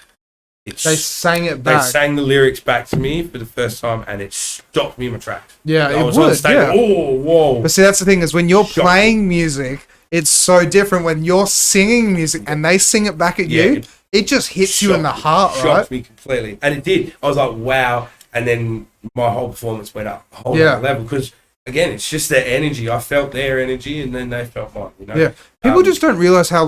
They sang it back.
They sang the lyrics back to me for the first time and it stopped me in my tracks.
Yeah,
I was on stage, oh, whoa.
But see, that's the thing is when you're playing music, it's so different when you're singing music and they sing it back at you. It just hits you in the heart, right?
Shocked me completely. And it did. I was like, wow. And then my whole performance went up a whole other level because, again, it's just their energy. I felt their energy and then they felt mine,
Yeah. People just don't realize how,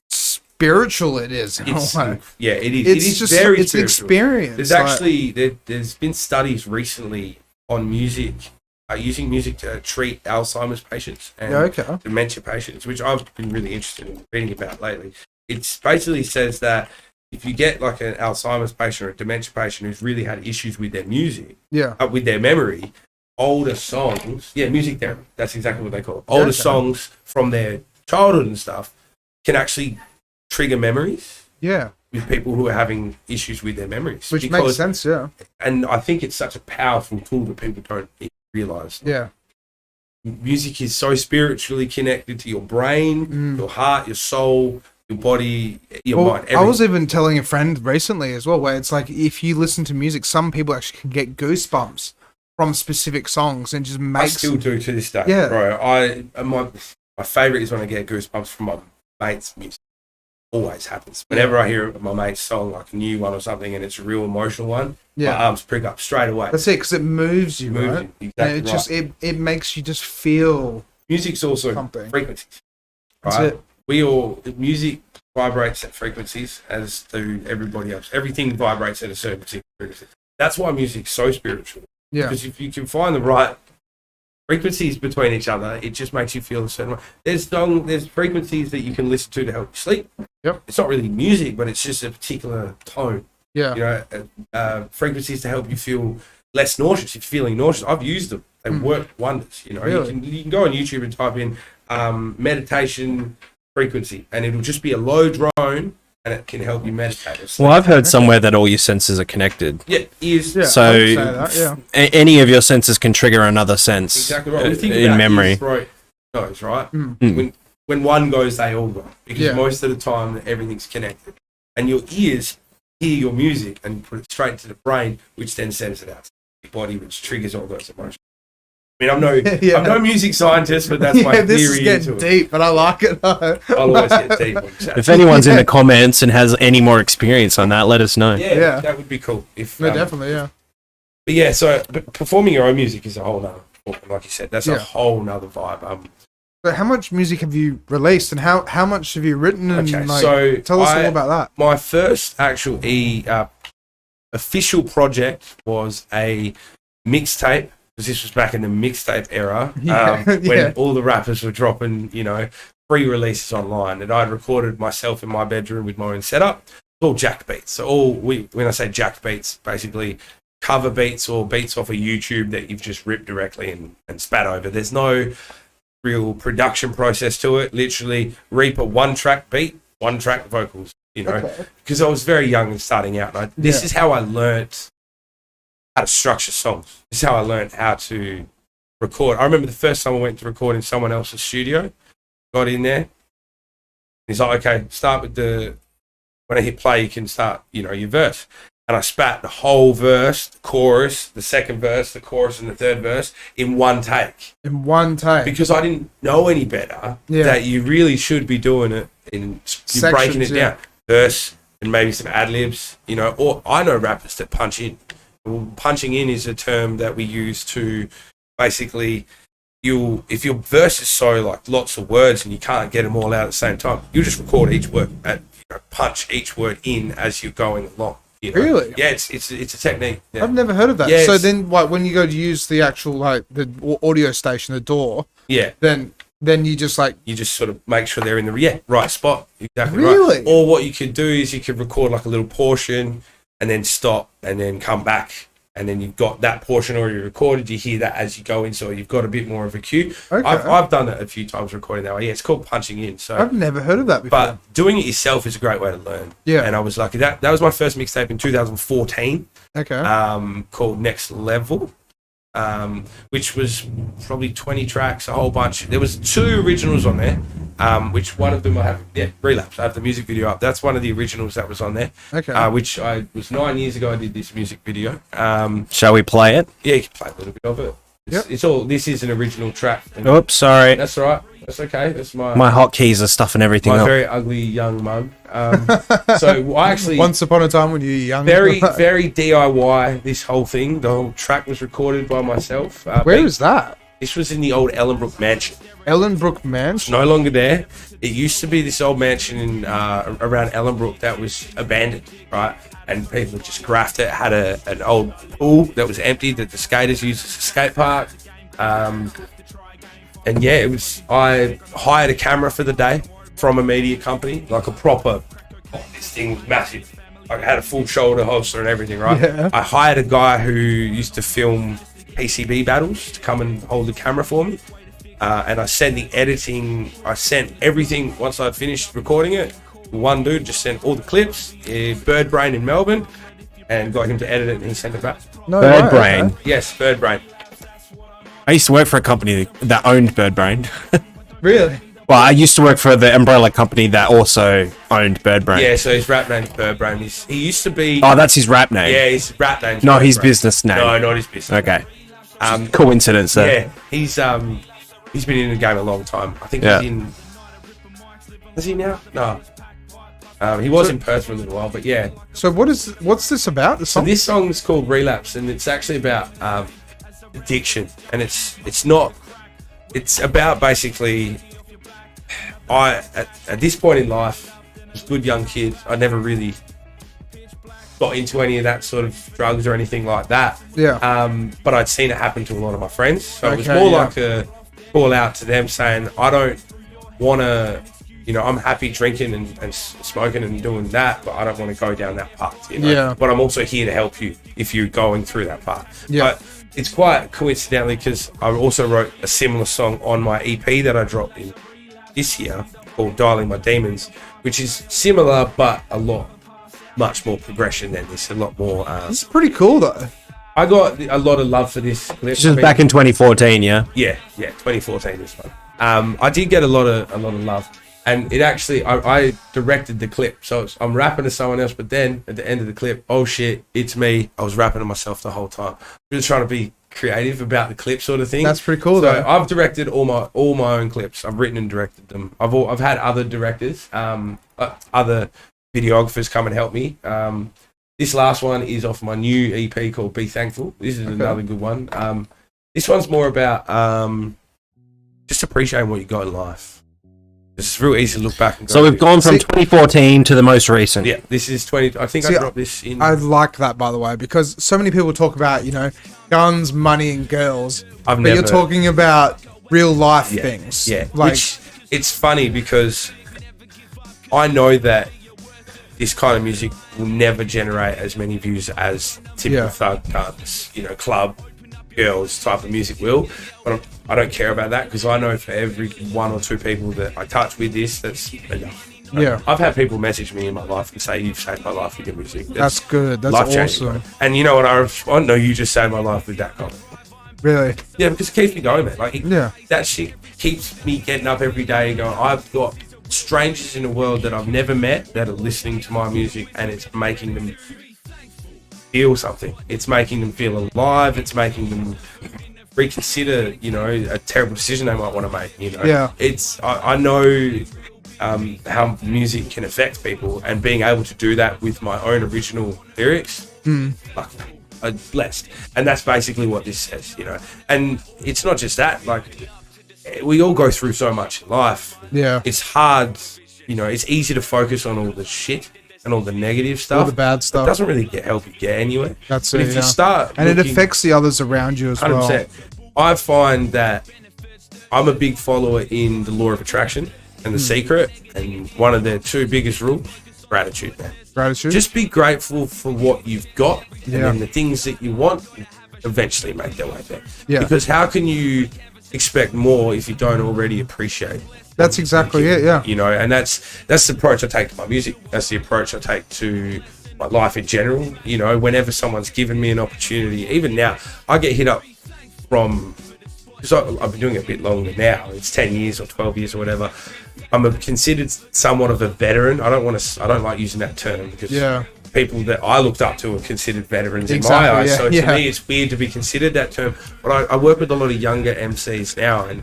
spiritual it is.
It is.
It's just
very
it's
spiritual.
An experience.
There's actually, there's been studies recently on music, using music to treat Alzheimer's patients and dementia patients, which I've been really interested in reading about lately. It basically says that if you get like an Alzheimer's patient or a dementia patient who's really had issues with their music, with their memory, older songs, music therapy, that's exactly what they call it. Older songs from their childhood and stuff can actually trigger memories.
Yeah.
With people who are having issues with their memories.
Which makes sense,
And I think it's such a powerful tool that people don't realize.
Yeah.
Music is so spiritually connected to your brain, your heart, your soul, your body, your mind. Everything.
I was even telling a friend recently as well, where it's like if you listen to music, some people actually can get goosebumps from specific songs and just makes...
I still do to this day.
Yeah.
Bro, my favourite is when I get goosebumps from my mate's music. Always happens. Whenever I hear my mate's song, like a new one or something, and it's a real emotional one, my arms prick up straight away.
That's it, because it moves you, right?
Exactly.
And it makes you just feel.
Music's also frequencies, right?
That's it.
Music vibrates at frequencies, as do everybody else. Everything vibrates at a certain frequency. That's why music's so spiritual.
Yeah.
Because if you can find the right frequencies between each other, it just makes you feel a certain way. There's frequencies that you can listen to help you sleep.
Yep.
It's not really music, but it's just a particular tone.
Yeah.
You know, frequencies to help you feel less nauseous. If you're feeling nauseous, I've used them. They work wonders. You know,
really?
You can go on YouTube and type in meditation frequency, and it'll just be a low drone, and it can help you meditate.
Well, I've heard somewhere that all your senses are connected.
Yeah, ears. Yeah,
so any of your senses can trigger another sense.
Exactly right.
In memory.
Ears, throat, nose, right? When one goes, they all go, because most of the time everything's connected, and your ears hear your music and put it straight into the brain, which then sends it out to your body, which triggers all those emotions. I mean, I'm no music scientist, but that's my
this
theory
is getting
into
deep, but I like it.
I'll always get deep on chat.
If anyone's in the comments and has any more experience on that, let us know.
Yeah, that would be cool.
Definitely, yeah.
But yeah, so performing your own music is a whole nother, like you said, that's a whole nother vibe.
So how much music have you released, and how much have you written? And
so
tell us all about that.
My first actual official project was a mixtape, because this was back in the mixtape era, when all the rappers were dropping, free releases online, and I'd recorded myself in my bedroom with my own setup. It's all jack beats. So when I say jack beats, basically cover beats or beats off of YouTube that you've just ripped directly and spat over. There's no real production process to it. Literally Reaper, one track beat, one track vocals, because I was very young and starting out. And this is how I learnt how to structure songs. This is how I learned how to record. I remember the first time I went to record in someone else's studio, got in there. He's like, okay, start with when I hit play, you can start, your verse. And I spat the whole verse, the chorus, the second verse, the chorus, and the third verse in one take.
In one take.
Because I didn't know any better that you really should be doing it in sections, breaking it down. Verse and maybe some ad-libs, or I know rappers that punch in. Well, punching in is a term that we use to basically, if your verse is so like lots of words and you can't get them all out at the same time, you just record each word and punch each word in as you're going along.
Really?
Yeah, it's a technique. Yeah.
I've never heard of that.
Yeah,
so then, when you go to use the actual the audio station, the DAW, then you just
sort of make sure they're in the right spot. Exactly.
Really?
Right. Or what you could do is you could record like a little portion and then stop and then come back, and then you've got that portion already recorded. You hear that as you go in, so you've got a bit more of a cue.
Okay.
I've done it a few times recording that way. Yeah, it's called punching in. So
I've never heard of that before.
But doing it yourself is a great way to learn.
Yeah.
And I was lucky. That was my first mixtape in 2014.
Okay.
Called Next Level. Which was probably 20 tracks, a whole bunch. There was 2 originals on there, which one of them I have, Relapse. I have the music video up. That's one of the originals that was on there.
Okay.
Which was 9 years ago I did this music video.
Shall we play it?
Yeah, you can play a little bit of it. This is an original track.
Oops, sorry.
That's all right. That's okay. That's my
hotkeys are stuffing everything up.
My very ugly young mum. So I actually
once upon a time when you were young,
very very DIY. This whole thing, the whole track was recorded by myself.
Where was that?
This was in the old Ellenbrook mansion.
Ellenbrook mansion?
No longer there. It used to be this old mansion in around Ellenbrook that was abandoned, right? And people just graphed it. Had an old pool that was empty that the skaters used as a skate park. And yeah, it was. I hired a camera for the day from a media company, like a proper. This thing was massive. Like I had a full shoulder holster and everything, right?
Yeah.
I hired a guy who used to film PCB battles to come and hold the camera for me. And I sent the editing. I sent everything once I'd finished recording it. One dude just sent all the clips. Bird Brain in Melbourne, and got him to edit it, and he sent it back.
No, Bird Brain.
Okay.
Yes, Bird Brain.
I used to work for a company that owned Bird Brain.
Really?
Well, I used to work for the umbrella company that also owned Bird Brain.
Yeah, so his rap name's Bird Brain. He used to be.
Oh, that's his rap name.
Yeah, his rap name.
Not his business name.
No, not his business.
Okay. Coincidence there.
Yeah, he's been in the game a long time. I think he's in. Is he now? No. He was in Perth for a little while, but yeah.
So what's this about?
So this song's called Relapse, and it's actually about addiction, and it's about basically at this point in life, I was a good young kid. I never really got into any of that sort of drugs or anything like that.
Yeah.
But I'd seen it happen to a lot of my friends. So it was more like a call out to them saying, I don't want to, I'm happy drinking and smoking and doing that, but I don't want to go down that path.
Yeah.
But I'm also here to help you if you're going through that path.
Yeah.
But it's quite coincidentally because I also wrote a similar song on my EP that I dropped in this year called Dialing My Demons, which is similar but much more progression than this, a lot more.
It's pretty cool though.
I got a lot of love for this clip.
This is back in 2014, yeah?
Yeah, 2014 this one. I did get a lot of love, and it actually I directed the clip, so I'm rapping to someone else, but then at the end of the clip, oh shit, it's me. I was rapping to myself the whole time. Just trying to be creative about the clip sort of thing.
That's pretty cool.
So I've directed all my own clips. I've written and directed them. I've had other directors, other videographers come and help me. This last one is off my new EP called Be Thankful. This is another good one. This one's more about just appreciating what you got in life. It's real easy to look back and go.
So we've gone from 2014 to the most recent.
Yeah, this is 20. I think I dropped this in.
I like that, by the way, because so many people talk about, guns, money, and girls. But you're talking about real life things.
Yeah, which it's funny because I know that this kind of music will never generate as many views as typical thug guns, club girls type of music will. But I don't care about that because I know for every one or two people that I touch with this, that's enough.
Yeah,
I've had people message me in my life and say, "You've saved my life with your music."
That's good. That's awesome.
And you know what? I respond, "No, you just saved my life with that comment."
Really?
Yeah, because it keeps me going, man. Like,
yeah,
that shit keeps me getting up every day and going, I've got strangers in the world that I've never met that are listening to my music, and it's making them feel something. It's making them feel alive. It's making them reconsider, a terrible decision they might want to make.
Yeah.
It's I know how music can affect people, and being able to do that with my own original lyrics, like, I'm blessed. And that's basically what this says, And it's not just that, like, we all go through so much in life.
Yeah.
It's hard, it's easy to focus on all the shit and all the negative stuff.
All the bad stuff.
It doesn't really help you get anywhere.
That's
but
it,
if you start
and it affects the others around you as 100%. Well.
I find that I'm a big follower in the law of attraction and the secret, and one of their two biggest rules, gratitude, man.
Gratitude?
Just be grateful for what you've got, and then the things that you want eventually make their way there.
Yeah.
Because how can you expect more if you don't already appreciate it?
That's exactly it, yeah.
And that's the approach I take to my music. That's the approach I take to my life in general. Whenever someone's given me an opportunity, even now, I get hit up from, because I've been doing it a bit longer now. It's 10 years or 12 years or whatever. I'm considered somewhat of a veteran. I don't like using that term because people that I looked up to are considered veterans in my eyes. Yeah. So to me, it's weird to be considered that term. But I work with a lot of younger MCs now, and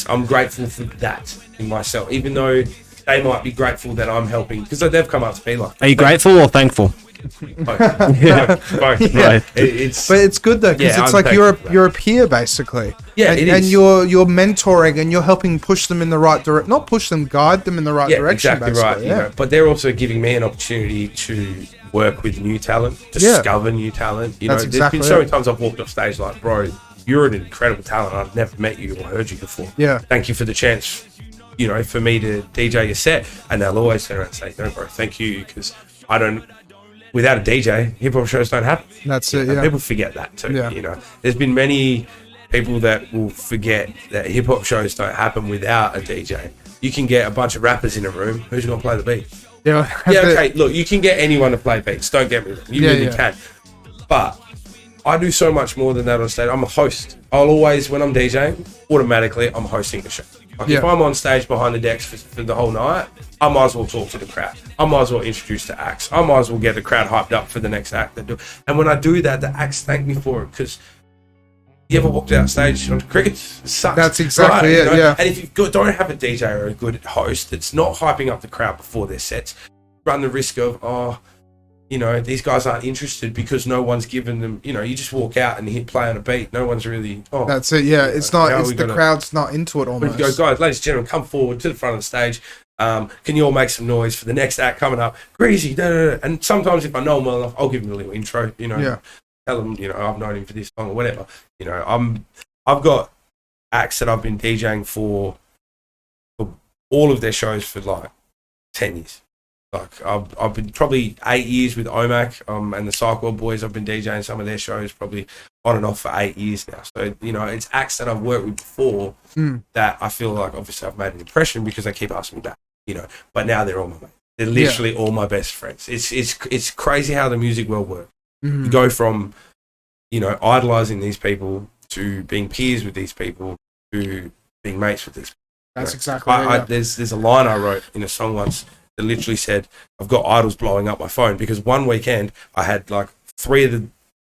I'm grateful for that in myself, even though they might be grateful that I'm helping, because they've come up to me like.
Are you grateful or thankful?
Both. Both.
Yeah. But it's good though, because it's like you're a peer basically.
Yeah,
and,
it is.
And you're mentoring and you're helping push them in the right direction. Not push them, guide them in the right direction.
Exactly
basically.
right. But they're also giving me an opportunity to work with new talent, discover new talent. There's been so many times I've walked off stage like, bro, you're an incredible talent. I've never met you or heard you before.
Yeah.
Thank you for the chance, for me to DJ your set. And they'll always turn around and say, no, bro, thank you, because without a DJ, hip-hop shows don't happen.
That's it,
and people forget that too. There's been many people that will forget that hip-hop shows don't happen without a DJ. You can get a bunch of rappers in a room. Who's going to play the beat? Okay, look, you can get anyone to play beats. Don't get me wrong. You really can. But I do so much more than that on stage. I'm a host. I'll always, when I'm DJing, automatically, I'm hosting the show. Like if I'm on stage behind the decks for the whole night, I might as well talk to the crowd. I might as well introduce the acts. I might as well get the crowd hyped up for the next act. And when I do that, the acts thank me for it, because you ever walked out stage onto cricket? It sucks.
That's exactly it, yeah.
And if you don't have a DJ or a good host that's not hyping up the crowd before their sets, run the risk of, these guys aren't interested because no one's given them, you just walk out and hit play on a beat. No one's really,
that's it, yeah. It's not, the crowd's not into it almost.
Go, guys, ladies and gentlemen, come forward to the front of the stage. Can you all make some noise for the next act coming up? Greasy, da, da, da. And sometimes if I know him well enough, I'll give him a little intro, you know, tell him, you know, I've known him for this long or whatever. You know, I've got acts that I've been DJing for all of their shows for like 10 years. Like I've been probably 8 years with Omac, and the Cycle Boys. I've been DJing some of their shows probably on and off for 8 years now. So, you know, it's acts that I've worked with before that I feel like obviously I've made an impression because they keep asking me back, you know, but now they're all my mates. They're literally all my best friends. It's crazy how the music world works. You go from, you know, idolizing these people to being peers with these people to being mates with these people.
That's exactly right.
There's a line I wrote in a song once that literally said, I've got idols blowing up my phone, because one weekend I had like 3 of the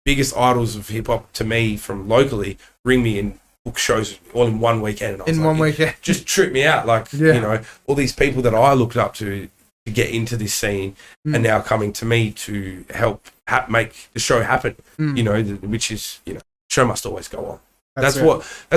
biggest idols of hip hop to me from locally ring me and book shows all in one weekend. And
one weekend.
Just tripped me out. Like, you know, all these people that I looked up to get into this scene are now coming to me to help make the show happen, you know, which is, you know, show must always go on. That's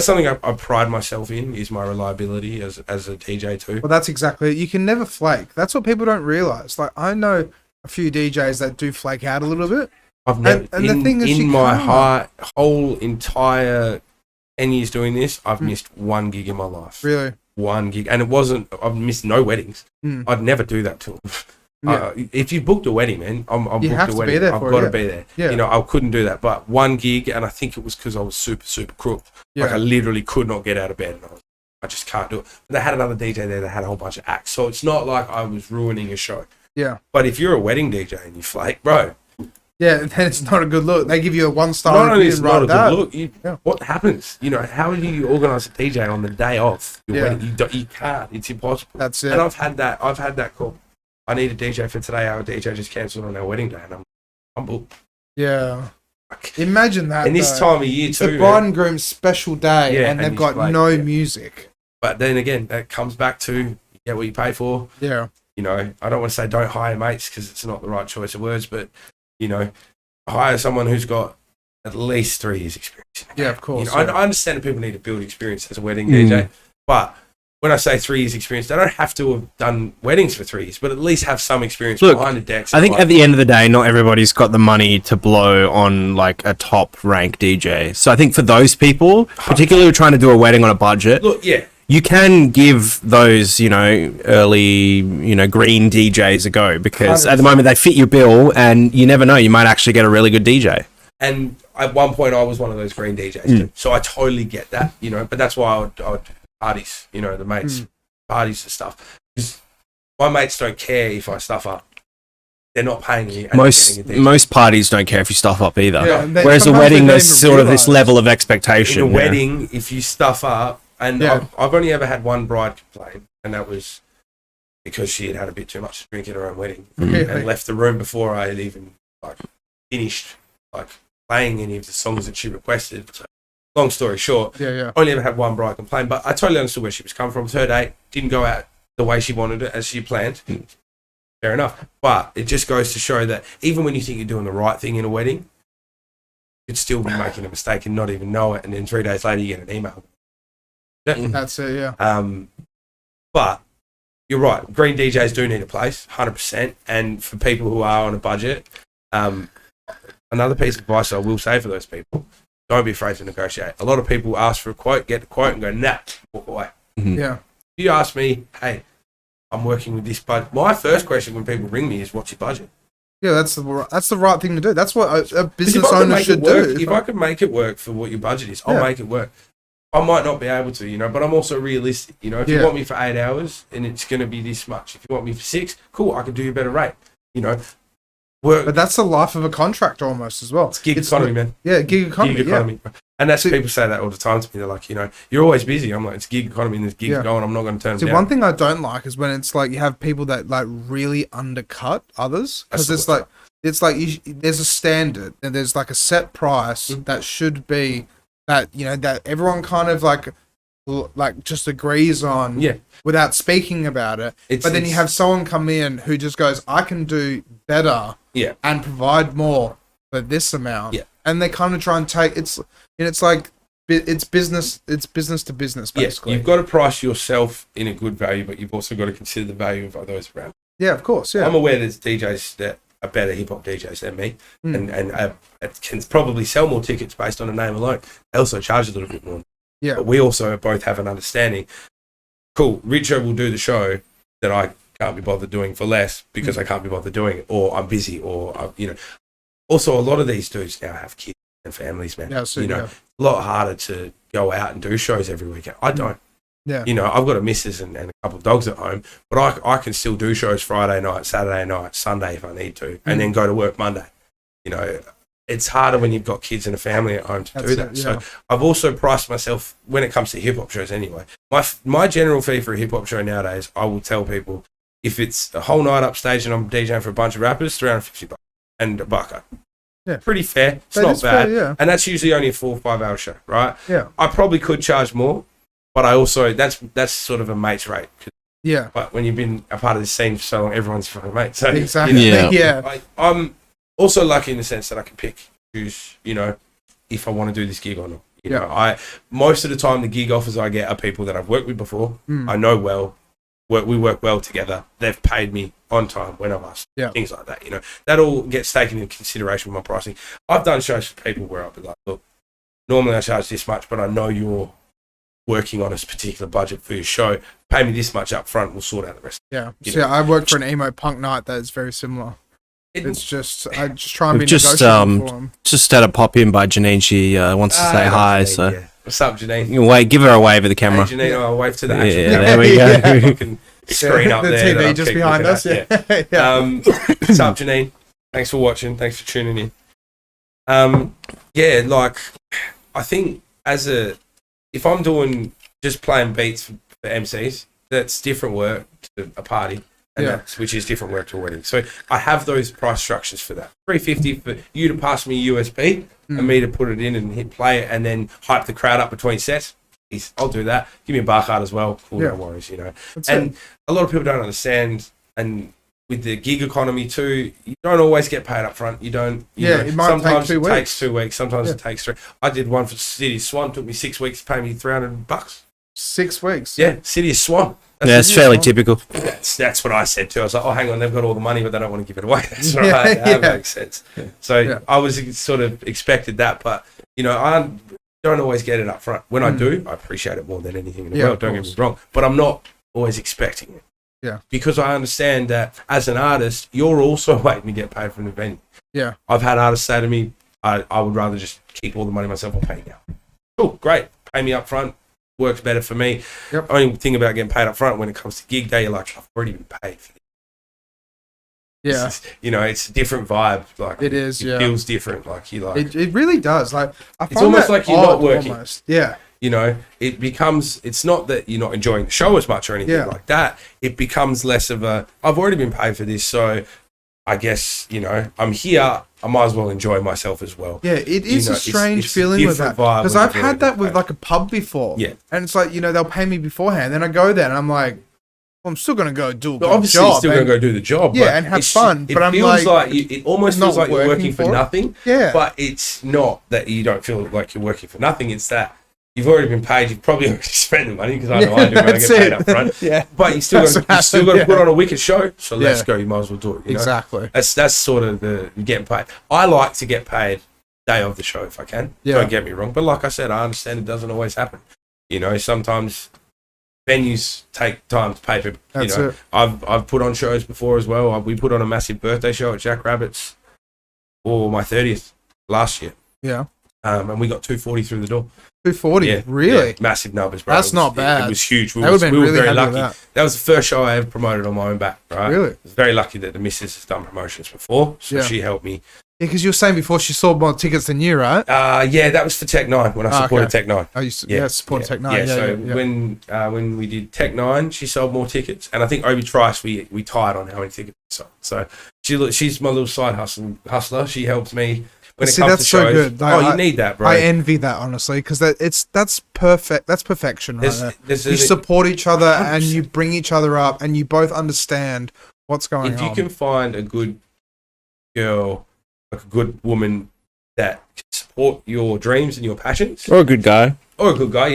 something I pride myself in, is my reliability as a DJ too.
Well, that's exactly it. You can never flake. That's what people don't realize. Like, I know a few DJs that do flake out a little bit.
I've never, and the thing is, in my whole entire 10 years doing this, I've missed 1 gig in my life.
Really?
1 gig. And it wasn't, I've missed no weddings. I'd never do that to them. If you booked a wedding, man, I'm booked a wedding. I've got to be there. Yeah. You know, I couldn't do that. But 1 gig, and I think it was because I was super, super crooked. Yeah. Like, I literally could not get out of bed. And I just can't do it. But they had another DJ there that had a whole bunch of acts. So it's not like I was ruining a show.
Yeah.
But if you're a wedding DJ and you flake, bro.
Yeah, then it's not a good look. They give you a 1-star.
Not only is it not a good look, what happens? You know, how do you organise a DJ on the day of your wedding? You can't. It's impossible.
That's it.
And I've had that call. I need a DJ for today. Our DJ just cancelled on our wedding day, and I'm booked.
Yeah. Imagine that.
And this time of year
it's
too.
The bride and groom's special day, and they've got no music.
But then again, that comes back to you get what you pay for.
Yeah.
You know, I don't want to say don't hire mates, because it's not the right choice of words, but, you know, hire someone who's got at least 3 years experience.
Yeah, of course.
You know, I understand that people need to build experience as a wedding DJ, but when I say 3 years experience, they don't have to have done weddings for 3 years, but at least have some experience behind the decks.
I think at the end of the day, not everybody's got the money to blow on like a top rank DJ. So I think for those people, particularly who are trying to do a wedding on a budget, you can give those, you know, early, you know, green DJs a go, because 100%. At the moment they fit your bill, and you never know, you might actually get a really good DJ.
And at one point I was one of those green DJs too. So I totally get that, you know, but that's why I would parties, you know, the mates parties and stuff. Because my mates don't care if I stuff up. They're not paying me.
Most parties don't care if you stuff up either.
Yeah,
whereas a wedding, there's sort of this level of expectation.
In a wedding, if you stuff up, and I've only ever had one bride complain, and that was because she had a bit too much to drink at her own wedding and left the room before I had even like finished like playing any of the songs that she requested. So, long story short, only ever had one bride complain, but I totally understood where she was coming from. It was her day, didn't go out the way she wanted it, as she planned. Fair enough. But it just goes to show that even when you think you're doing the right thing in a wedding, you could still be making a mistake and not even know it, and then 3 days later you get an email.
That's it, yeah.
But you're right, green DJs do need a place, 100%, and for people who are on a budget, another piece of advice I will say for those people, don't be afraid to negotiate. A lot of people ask for a quote, get the quote, and go, nah, walk away.
Yeah.
If you ask me, hey, I'm working with this budget, my first question when people ring me is, what's your budget?
Yeah, that's the right thing to do. That's what a business owner should do.
If I could make it work for what your budget is, I'll make it work. I might not be able to, you know, but I'm also realistic. You know, if you want me for 8 hours and it's going to be this much, if you want me for 6, cool, I can do you a better rate. You know,
But that's the life of a contractor almost as well.
It's gig economy, man.
Yeah, gig economy. Yeah.
And that's people say that all the time to me. They're like, you know, you're always busy. I'm like, it's gig economy and there's gigs going. I'm not going to turn them down.
One thing I don't like is when it's like you have people that like really undercut others, because it's like there's a standard and there's like a set price that should be that, you know, that everyone kind of like just agrees on without speaking about it. But then you have someone come in who just goes, I can do better and provide more for this amount. Yeah. And they kind of try and take it's like it's business. It's business to business, basically.
You've got to price yourself in a good value, but you've also got to consider the value of those around.
Yeah, of course. Yeah,
I'm aware there's DJs that are better hip hop DJs than me, and can probably sell more tickets based on a name alone. They also charge a little bit more.
Yeah,
but we also both have an understanding. Cool, Richo will do the show that I can't be bothered doing for less because I can't be bothered doing it, or I'm busy, or Also, a lot of these dudes now have kids and families, man.
Yeah, so,
a lot harder to go out and do shows every weekend. I don't.
Yeah.
I've got a missus and a couple of dogs at home, but I can still do shows Friday night, Saturday night, Sunday if I need to, and then go to work Monday. It's harder when you've got kids and a family at home to do that. So I've also priced myself when it comes to hip hop shows anyway. My general fee for a hip hop show nowadays, I will tell people, if it's a whole night upstage and I'm DJing for a bunch of rappers, $350 and a bucko. Yeah. Pretty fair. It's not bad. Fair, yeah. And that's usually only a 4 or 5 hour show, right?
Yeah.
I probably could charge more, but I also, that's sort of a mate's rate.
Yeah.
But when you've been a part of this scene for so long, everyone's fucking mate. So,
exactly.
I'm also lucky in the sense that I can choose, if I want to do this gig or not. Most of the time the gig offers I get are people that I've worked with before. I know well. We work well together. They've paid me on time when I've asked. Things like that. That all gets taken into consideration with my pricing. I've done shows for people where I'll be like, look, normally I charge this much, but I know you're working on a particular budget for your show. Pay me this much up front. We'll sort out the rest.
Yeah. I worked for an emo punk night that is very similar. It's just I just try and be negotiable for them.
Just had a pop in by Janine. She wants to say hi.
Janine,
so
what's up, Janine?
You can give her a wave at the camera.
Hey, Janine, I'll wave to the actual.
Yeah, there we go.
Screen up
the
there.
TV just behind us. Yeah.
What's up, Janine? Thanks for watching. Thanks for tuning in. I think if I'm doing just playing beats for MCs, that's different work to a party. Which is different work to a wedding. So I have those price structures for that. $350 for you to pass me a USB and me to put it in and hit play and then hype the crowd up between sets. I'll do that. Give me a bar card as well. Cool, no worries, And a lot of people don't understand, and with the gig economy too, you don't always get paid up front. You don't.
It might
sometimes
take 2 weeks.
It takes 2 weeks. Sometimes it takes 3. I did one for City of Swan. Took me 6 weeks to pay me $300.
6 weeks.
Yeah, City of Swan.
It's fairly typical.
That's what I said too. I was like, oh, hang on, they've got all the money, but they don't want to give it away. That's right. That makes sense. So I was sort of expected that, but I don't always get it up front. When I do, I appreciate it more than anything in the world. Don't get me wrong, but I'm not always expecting it.
Yeah.
Because I understand that as an artist, you're also waiting to get paid from the venue.
Yeah.
I've had artists say to me, I would rather just keep all the money myself. I'll pay you now. Cool, great. Pay me up front. Works better for me.
Yep.
Only thing about getting paid up front when it comes to gig day, you're like, I've already been paid for this.
Yeah.
It's a different vibe. Like
it is.
It feels different.
It really does. Like
it's almost like you're not working.
Almost. Yeah.
It becomes. It's not that you're not enjoying the show as much or anything like that. It becomes less of a. I've already been paid for this, so I guess I'm here. I might as well enjoy myself as well.
Yeah, it is a strange feeling with that. Because I've had that with like a pub before.
Yeah.
And it's like, they'll pay me beforehand. Then I go there and I'm like, well, I'm still going to go do a good
obviously
job.
You're still going to go do the job.
Yeah, and have fun. But I'm like
it almost feels like you're working for nothing.
Yeah.
But it's not that you don't feel like you're working for nothing. It's that you've already been paid. You've probably already spent the money because I know I do when I get paid up front.
Yeah.
But you still got to put on a wicked show. So let's go. You might as well do it.
Exactly.
That's sort of the getting paid. I like to get paid day of the show if I can.
Yeah.
Don't get me wrong. But like I said, I understand it doesn't always happen. Sometimes venues take time to pay people.
That's it.
I've put on shows before as well. We put on a massive birthday show at Jack Rabbit's for my 30th last year.
Yeah.
And we got 240 through the door.
240, really?
Yeah, massive numbers, bro.
That's not bad.
It was huge. We
were
really very lucky.
That
was the first show I ever promoted on my own back, right?
Really?
I was very lucky that the missus has done promotions before, so she helped me.
Yeah, because you were saying before she sold more tickets than you, right?
Yeah, that was for Tech 9 when I supported Tech 9.
Oh, you supported Tech 9.
Yeah, when we did Tech 9, she sold more tickets, and I think Obie Trice we tied on how many tickets we sold. So she's my little side hustler. She helps me. When it comes
that's
to shows.
So good. Like,
you need that, bro.
I envy that, honestly, because that's perfect. That's perfection, right there. You support each other 100%. And you bring each other up, and you both understand what's going on.
If you can find a good girl, like a good woman that can support your dreams and your passions.
Or a good guy.
Or a good guy,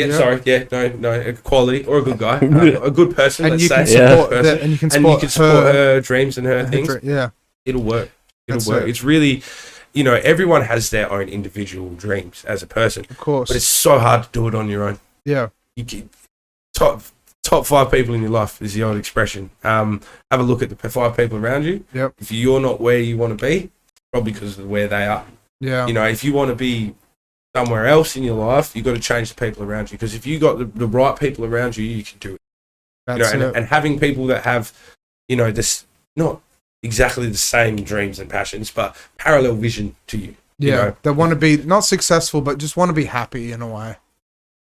no, quality, or a good guy, a good person.
And
let's
you
say,
can support and you can support
her dreams and her things. It'll work. It'll work. It's really, everyone has their own individual dreams as a person,
of course,
but it's so hard to do it on your own.
Yeah,
top 5 people in your life is the old expression. Have a look at the 5 people around you.
Yep.
If you're not where you want to be, probably because of where they are.
Yeah.
If you want to be somewhere else in your life, you've got to change the people around you, because if you got the right people around you, you can do it. And having people that have, this not exactly the same dreams and passions, but parallel vision to you.
They want to be not successful, but just want to be happy in a way.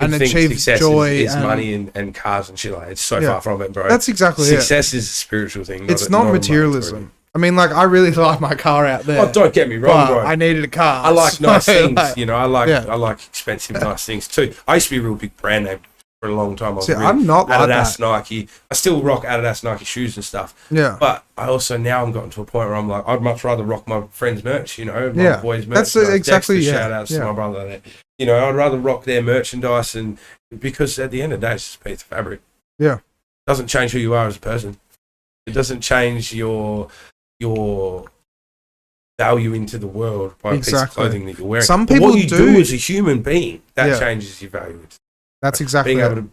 And achieve
success
joy
is money and cars and shit like that. It's so far from it, bro.
That's exactly
Success is a spiritual thing.
It's not materialism. I mean, like, I really like my car out there.
Oh, don't get me wrong, bro.
I needed a car.
I like nice things, I like expensive, nice things too. I used to be a real big brand name for a long time.
I'm not like
Adidas,
that.
Nike. I still rock Adidas, Nike shoes and stuff.
Yeah.
But I also now I'm gotten to a point where I'm like, I'd much rather rock my friend's merch, my boys' merch.
That's exactly,
shout outs to my brother there. I'd rather rock their merchandise, and because at the end of the day, it's just a piece of fabric.
Yeah.
It doesn't change who you are as a person. It doesn't change your value into the world by a piece of clothing that you're wearing.
Some people
what you do as a human being, that changes your value.
That's exactly
being able to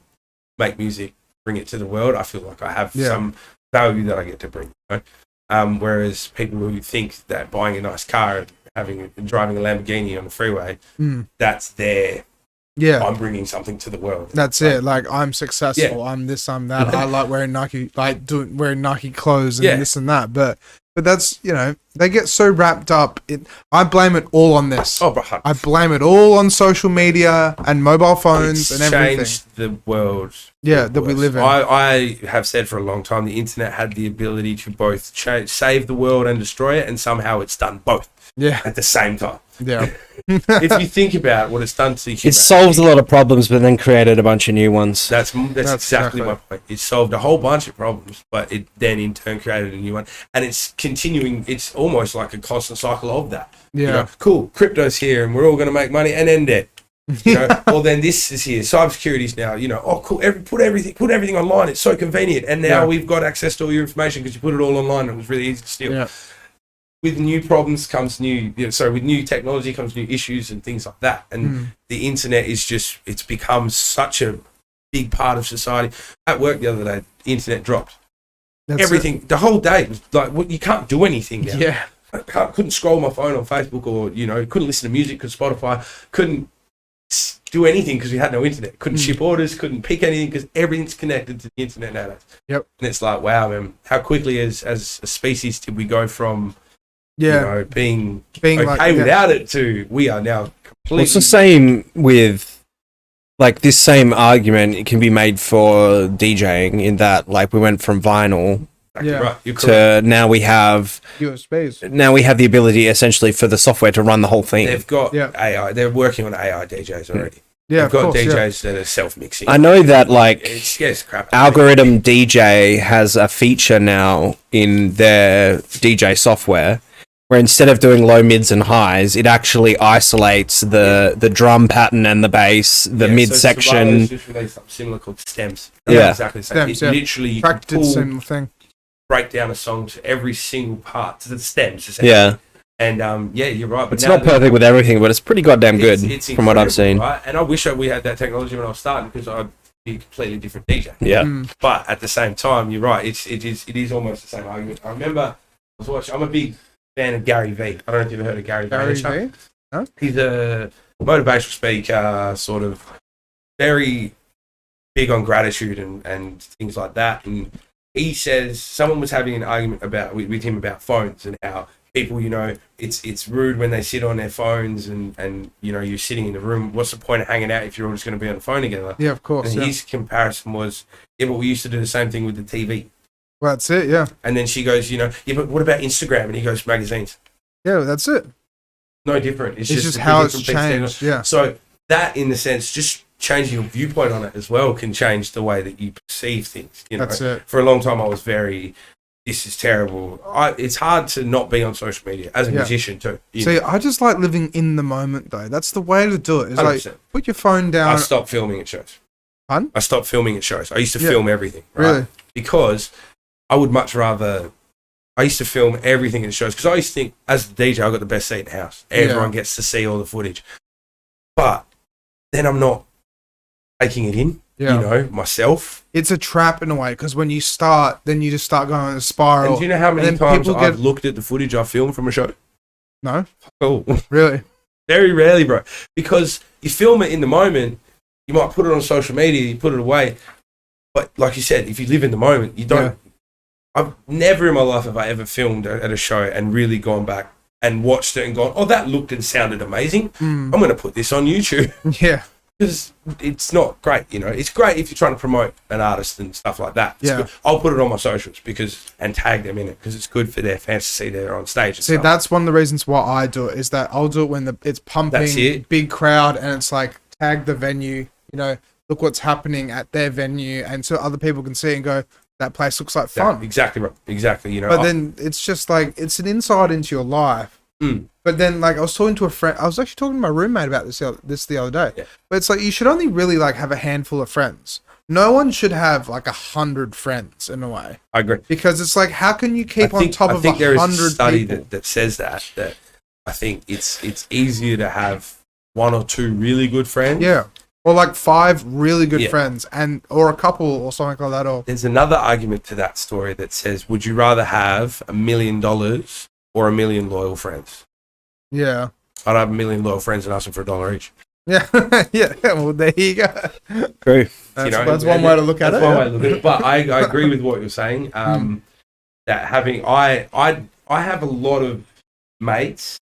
make music, bring it to the world. I feel like I have some value that I get to bring. Whereas people who think that buying a nice car and driving a Lamborghini on the freeway, that's their I'm bringing something to the world.
That's it. Like, I'm successful. I'm this, I'm that. I like wearing Nike, wearing Nike clothes and this and that. But that's, they get so wrapped up. I blame it all on this.
Oh, bro.
I blame it all on social media and mobile phones and everything.
Changed the world.
That we live in.
I have said for a long time, the internet had the ability to both save the world and destroy it, and somehow it's done both. At the same time.
Yeah.
If you think about what it's done to humanity,
it solves a lot of problems, but then created a bunch of new ones.
That's exactly my point. It solved a whole bunch of problems, but it then in turn created a new one, and it's continuing. It's almost like a constant cycle of that. Cool, crypto's here, and we're all going to make money, and then dead. Well, then this is here. Cybersecurity's now. Oh, cool. Put everything online. It's so convenient, and now we've got access to all your information because you put it all online. And it was really easy to steal.
Yeah.
With new problems comes with new technology comes new issues and things like that. And the internet is it's become such a big part of society. At work the other day, the internet dropped. Everything, the whole day was like, you can't do anything now.
Yeah.
I couldn't scroll my phone on Facebook, or, couldn't listen to music because Spotify, couldn't do anything because we had no internet. Couldn't ship orders, couldn't pick anything because everything's connected to the internet nowadays.
Yep. And
it's like, wow, man, how quickly as a species did we go from being okay without it to we are now completely...
It's the same with, like, this same argument it can be made for DJing, in that, like, we went from vinyl to now we have
USBs.
Now we have the ability essentially for the software to run the whole thing.
They've got AI. They're working on AI DJs already.
Yeah,
they've got DJs that are self-mixing.
I know that, like,
it scares crap.
Algorithm DJ has a feature now in their DJ software where instead of doing low, mids, and highs, it actually isolates the drum pattern and the bass, the midsection.
Just released something similar called stems.
Exactly
the same.
Stems,
literally you
can same thing.
Break down a song to every single part, to the stems.
Yeah.
And you're right. But
it's not perfect with everything, but it's pretty goddamn good from what I've seen.
Right? And I wish we had that technology when I was starting, because I'd be a completely different DJ.
Yeah.
But at the same time, you're right. It is almost the same argument. I remember I was watching. I'm a big fan of Gary V. I don't know if you've ever heard of Gary V.
Huh?
He's a motivational speaker, sort of very big on gratitude and things like that. And he says someone was having an argument with him about phones and how people, it's rude when they sit on their phones and you're sitting in the room. What's the point of hanging out if you're all just going to be on the phone together?
Yeah, of course.
And his comparison was, but we used to do the same thing with the TV.
Well, that's it, yeah.
And then she goes, but what about Instagram? And he goes, magazines.
Yeah, that's it.
No different. It's
just how it's changed, yeah.
So that, in the sense, just changing your viewpoint on it as well can change the way that you perceive things.
That's it.
For a long time, I was very this is terrible. It's hard to not be on social media as a musician too.
See, I just like living in the moment though. That's the way to do it. It's 100%. Like, put your phone down.
I stopped filming at shows.
Pardon?
I stopped filming at shows. I used to film everything. Right?
Really?
Because I would much rather... I used to film everything in the shows because I used to think, as a DJ, I got the best seat in the house. Everyone gets to see all the footage. But then I'm not taking it in, myself.
It's a trap in a way because when you start, then you just start going in a spiral.
And do you know how many times I've looked at the footage I filmed from a show?
No.
Cool.
Really? Very
rarely, bro. Because you film it in the moment, you might put it on social media, you put it away. But like you said, if you live in the moment, you don't... I've never in my life have I ever filmed at a show and really gone back and watched it and gone, oh, that looked and sounded amazing. I'm going to put this on YouTube.
Yeah.
Because it's not great, It's great if you're trying to promote an artist and stuff like that.
Yeah.
I'll put it on my socials and tag them in it because it's good for their fans to see they're on stage.
See, that's one of the reasons why I do it is that I'll do it when it's pumping, big crowd, and it's like tag the venue, look what's happening at their venue, and so other people can see and go, that place looks like fun.
Exactly right. Exactly.
But then it's just like, it's an insight into your life. But then, like, I was talking to a friend. I was actually talking to my roommate about this the other day.
Yeah.
But it's like, you should only really, like, have a handful of friends. No one should have, like, 100 friends, in a way.
I agree.
Because it's like, how can you keep on top of 100 people? I think there is a study
that says that I think it's easier to have 1 or 2 really good friends.
Yeah. Or like 5 really good friends, or a couple or something like that. Or
there's another argument to that story that says, would you rather have $1 million or 1 million loyal friends?
Yeah.
I'd have 1 million loyal friends and ask them for $1 each.
Yeah. Yeah. Well, there you go.
True.
That's one way to look at it.
That's one way to look at it. But I agree with what you're saying. That having I have a lot of mates,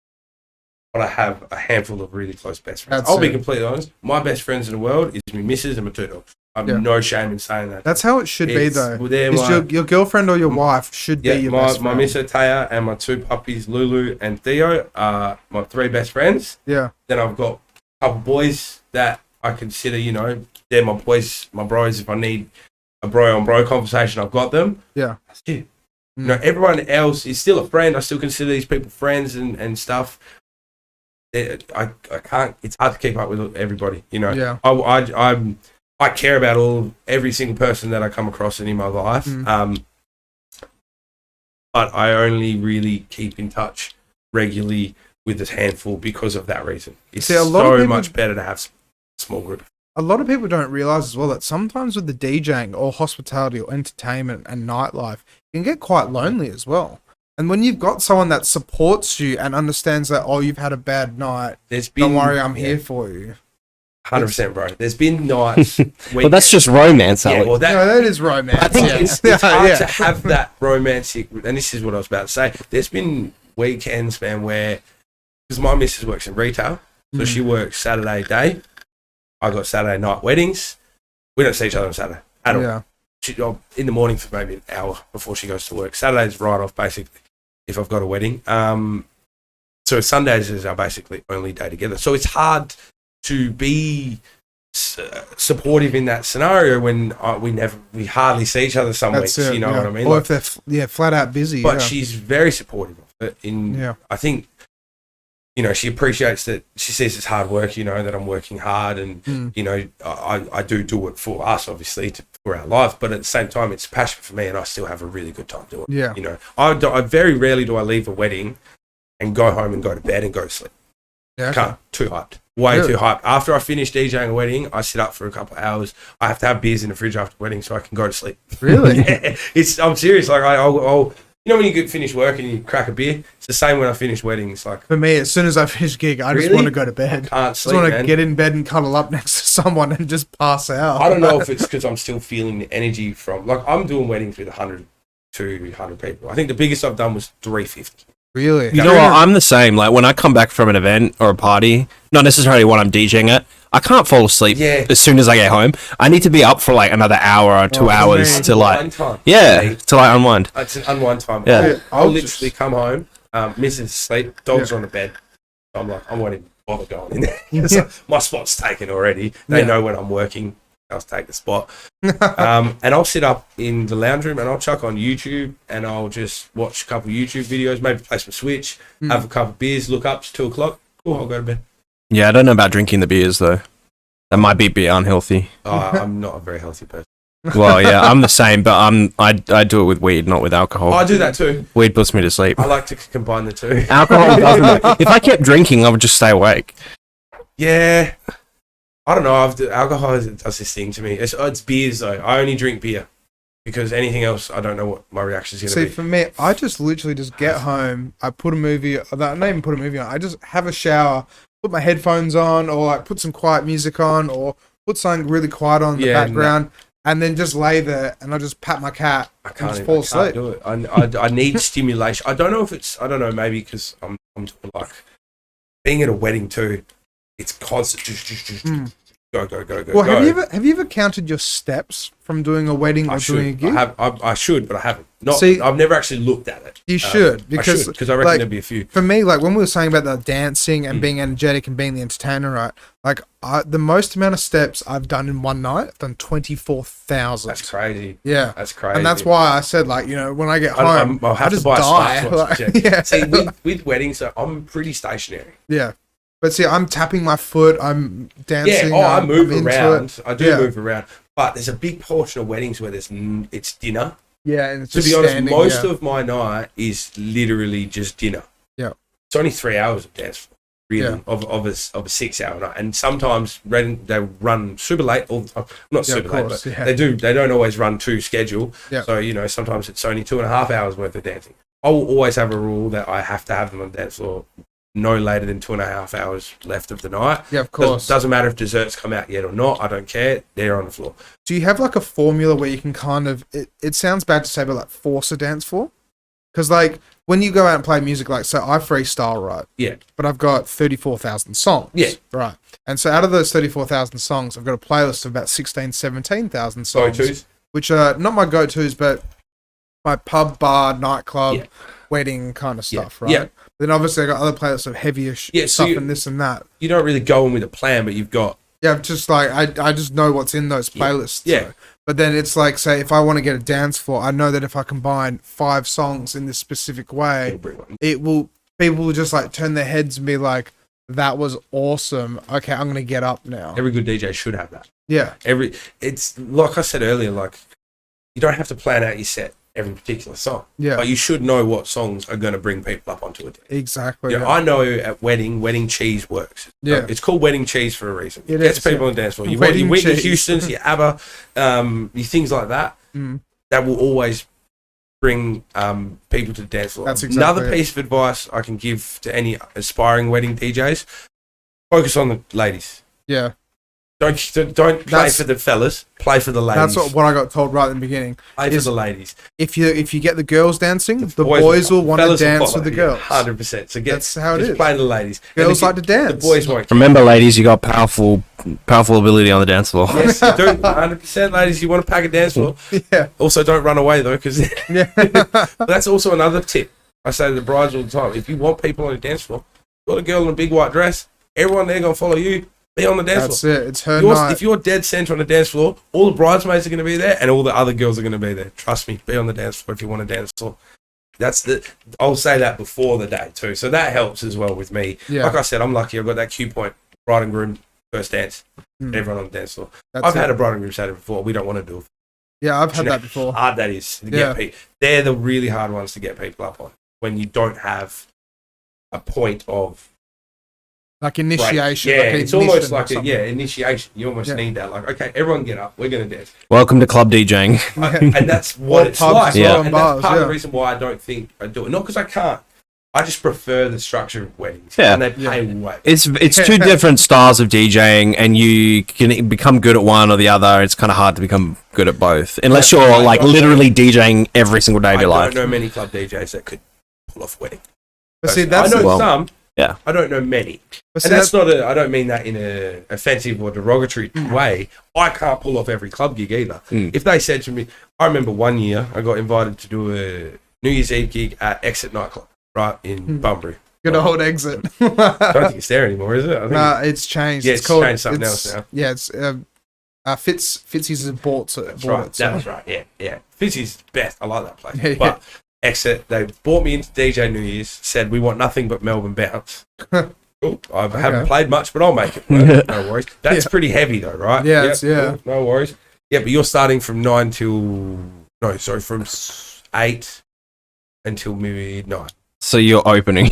but I have a handful of really close best friends. I'll be completely honest. My best friends in the world is my missus and my 2 dogs. I have no shame in saying that.
That's how it should be, though. Your girlfriend or your wife should be your best friend.
My missus, Taya, and my 2 puppies, Lulu and Theo, are my 3 best friends.
Yeah.
Then I've got a couple boys that I consider, they're my boys, my bros. If I need a bro-on-bro conversation, I've got them.
Yeah.
That's it. Everyone else is still a friend. I still consider these people friends and stuff. I can't. It's hard to keep up with everybody.
Yeah.
I care about every single person that I come across in my life. But I only really keep in touch regularly with this handful because of that reason. It's much better to have a small group.
A lot of people don't realize as well that sometimes with the DJing or hospitality or entertainment and nightlife, it can get quite lonely as well. And when you've got someone that supports you and understands that, you've had a bad night, don't worry, I'm here for you.
100%, bro. There's been nights.
Well, that's just romance, Alex.
Well, that is romance.
I think it's hard to have that romantic, and this is what I was about to say. There's been weekends, man, where, because my missus works in retail, so she works Saturday day. I got Saturday night weddings. We don't see each other on Saturday at all.
Yeah.
She, in the morning for maybe an hour before she goes to work. Saturday's right off, basically, if I've got a wedding. So Sundays is our basically only day together. So it's hard to be supportive in that scenario when we hardly see each other some weeks. You know what I mean?
Or if they're flat out busy.
But she's very supportive of it. I think, she appreciates that. She sees it's hard work, that I'm working hard and, I do it for us, obviously, for our life. But at the same time, it's passion for me and I still have a really good time doing it.
Yeah.
I very rarely do I leave a wedding and go home and go to bed and go to sleep.
Yeah.
Can't. Too hyped. Way too hyped. After I finish DJing a wedding, I sit up for a couple of hours. I have to have beers in the fridge after the wedding so I can go to sleep.
Really?
Yeah. I'm serious. Like I'll when you finish work and you crack a beer, it's the same when I finish weddings. Like
for me, as soon as I finish gig, I just want to go to bed.
I can't sleep,
I just want to get in bed and cuddle up next to someone and just pass out.
I don't know if it's because I'm still feeling the energy from, I'm doing weddings with 100 to 200 people. I think the biggest I've done was 350.
Really?
You know what? I'm the same. Like when I come back from an event or a party, not necessarily what I'm DJing at, I can't fall asleep as soon as I get home. I need to be up for another hour or 2 hours to
to
unwind.
It's an unwind time.
Yeah.
I'll literally come home, missus asleep, dogs are on the bed. I'm like, I won't even bother going in there. My spot's taken already. They know when I'm working. else take the spot. And I'll sit up in the lounge room and I'll chuck on YouTube and I'll just watch a couple of YouTube videos, maybe play some Switch, have a couple of beers, look up, it's 2 o'clock. Cool, I'll go to bed.
Yeah, I don't know about drinking the beers though. That might be a bit unhealthy.
I'm not a very healthy person.
Well, yeah, I'm the same, but I do it with weed, not with alcohol.
I do that too.
Weed puts me to sleep.
I like to combine the two.
Alcohol doesn't. If I kept drinking, I would just stay awake.
Yeah, I don't know. Alcohol does this thing to me. It's beers though. I only drink beer because anything else, I don't know what my reaction is going to be.
See, for me, I just literally just get home. I put a movie. I don't even put a movie on. I just have a shower, put my headphones on, or like put some quiet music on, or put something really quiet on in the background. And then just lay there and I just pat my cat and just fall asleep.
I can't do it. I need stimulation. I don't know if it's, I don't know, maybe because I'm like, being at a wedding too, it's constant, just go.
Well, have you ever counted your steps from doing a wedding or doing a gig?
I should, but I haven't.
See,
I've never actually looked at it.
You should, because
I reckon there'd be a few.
For me, like when we were saying about the dancing and being energetic and being the entertainer, right? Like the most amount of steps I've done in one night, I've done 24,000.
That's crazy.
Yeah,
that's crazy.
And that's why I said, like, when I get home,
I'll have
I just
to buy
die.
Like, See, with weddings, I'm pretty stationary.
Yeah. But see, I'm tapping my foot, I'm dancing.
Yeah, I move around. I do move around. But there's a big portion of weddings where it's dinner.
Yeah, and it's
to be honest, most of my night is literally just dinner.
Yeah.
It's only 3 hours of dance, really, of a 6 hour night. And sometimes they run super late, or not super late, but they don't always run to schedule.
Yeah.
So, sometimes it's only 2.5 hours worth of dancing. I will always have a rule that I have to have them on the dance floor no later than 2.5 hours left of the night.
Yeah, of course.
Doesn't matter if desserts come out yet or not. I don't care. They're on the floor.
Do you have like a formula where you can kind of, it sounds bad to say, but like force a dance floor? Because like when you go out and play music, like, so I freestyle, right?
Yeah.
But I've got 34,000 songs.
Yeah.
Right. And so out of those 34,000 songs, I've got a playlist of about 17,000 songs.
Go-tos?
Which are not my go-tos, but my pub, bar, nightclub, wedding kind of stuff, right?
Yeah.
Then obviously I got other playlists of heavier stuff and this and that.
You don't really go in with a plan, but you've got...
Yeah, just like, I just know what's in those playlists.
Yeah.
So. But then it's like, say, if I want to get a dance floor, I know that if I combine 5 songs in this specific way, people will just like turn their heads and be like, that was awesome. Okay, I'm going to get up now.
Every good DJ should have that.
Yeah.
It's like I said earlier, like, you don't have to plan out your set every particular song.
Yeah.
But you should know what songs are going to bring people up onto it.
Exactly.
I know at wedding cheese works.
Yeah.
It's called wedding cheese for a reason.
It
gets
is,
people on the dance floor. Your
Wedding
Whitney
cheese.
Houstons, your ABBA, your things like that. That will always bring people to the dance floor.
That's exactly
Another piece of advice I can give to any aspiring wedding DJs: focus on the ladies.
Yeah.
Don't play for the fellas. Play for the ladies.
That's what I got told right in the beginning.
Play for the ladies.
If you get the girls dancing, the boys will want to dance with the girls.
100%. So
that's how it is.
Play the ladies.
Girls like to dance.
The boys won't.
Remember, ladies, you got powerful ability on the dance floor.
Yes, you do. 100%, ladies. You want to pack a dance floor.
Yeah.
Also, don't run away though, because
but
that's also another tip. I say to the brides all the time: if you want people on the dance floor, got a girl in a big white dress, everyone there gonna follow you. Be on the dance floor.
That's it. It's her night.
If you're dead center on the dance floor, all the bridesmaids are going to be there, and all the other girls are going to be there. Trust me. Be on the dance floor if you want to dance floor. I'll say that before the day too, so that helps as well with me.
Yeah.
Like I said, I'm lucky. I've got that cue point. Bride and groom first dance. Everyone on the dance floor. I've had a bride and groom say it before. We don't want to do it.
Yeah, I've had that before.
Hard that is to get people. They're the really hard ones to get people up on when you don't have a point of.
Like initiation.
Yeah,
like
it's almost like initiation. You almost need that. Like, okay, everyone get up. We're going to dance.
Welcome to club DJing.
And that's what it's like.
Yeah.
And that's part of the reason why I don't think I do it. Not because I can't. I just prefer the structure of weddings.
Yeah.
And they pay way.
It's two different styles of DJing, and you can become good at one or the other. It's kind of hard to become good at both. Unless you're like literally DJing every single day of your life.
I don't know many club DJs that could pull off a wedding.
But see,
I know some.
Yeah,
I don't know many,
but
and that's not. I don't mean that in a offensive or derogatory way. I can't pull off every club gig either. If they said to me, I remember one year I got invited to do a New Year's Eve gig at Exit nightclub, right in Bunbury.
Good old Exit.
I don't think it's there anymore, is it?
Nah, it's changed.
Yeah,
it's called
changed something else now.
Yeah, it's Fitzy's bought it.
That's right. That's right. Yeah. Fitzy's best. I like that place. But exit, they brought me into DJ New Year's. Said we want nothing but Melbourne bounce. Cool. I haven't played much, but I'll make it work. No worries. That's pretty heavy though, right?
Yeah.
Cool. No worries. Yeah, but you're starting from from 8 until midnight.
So you're opening.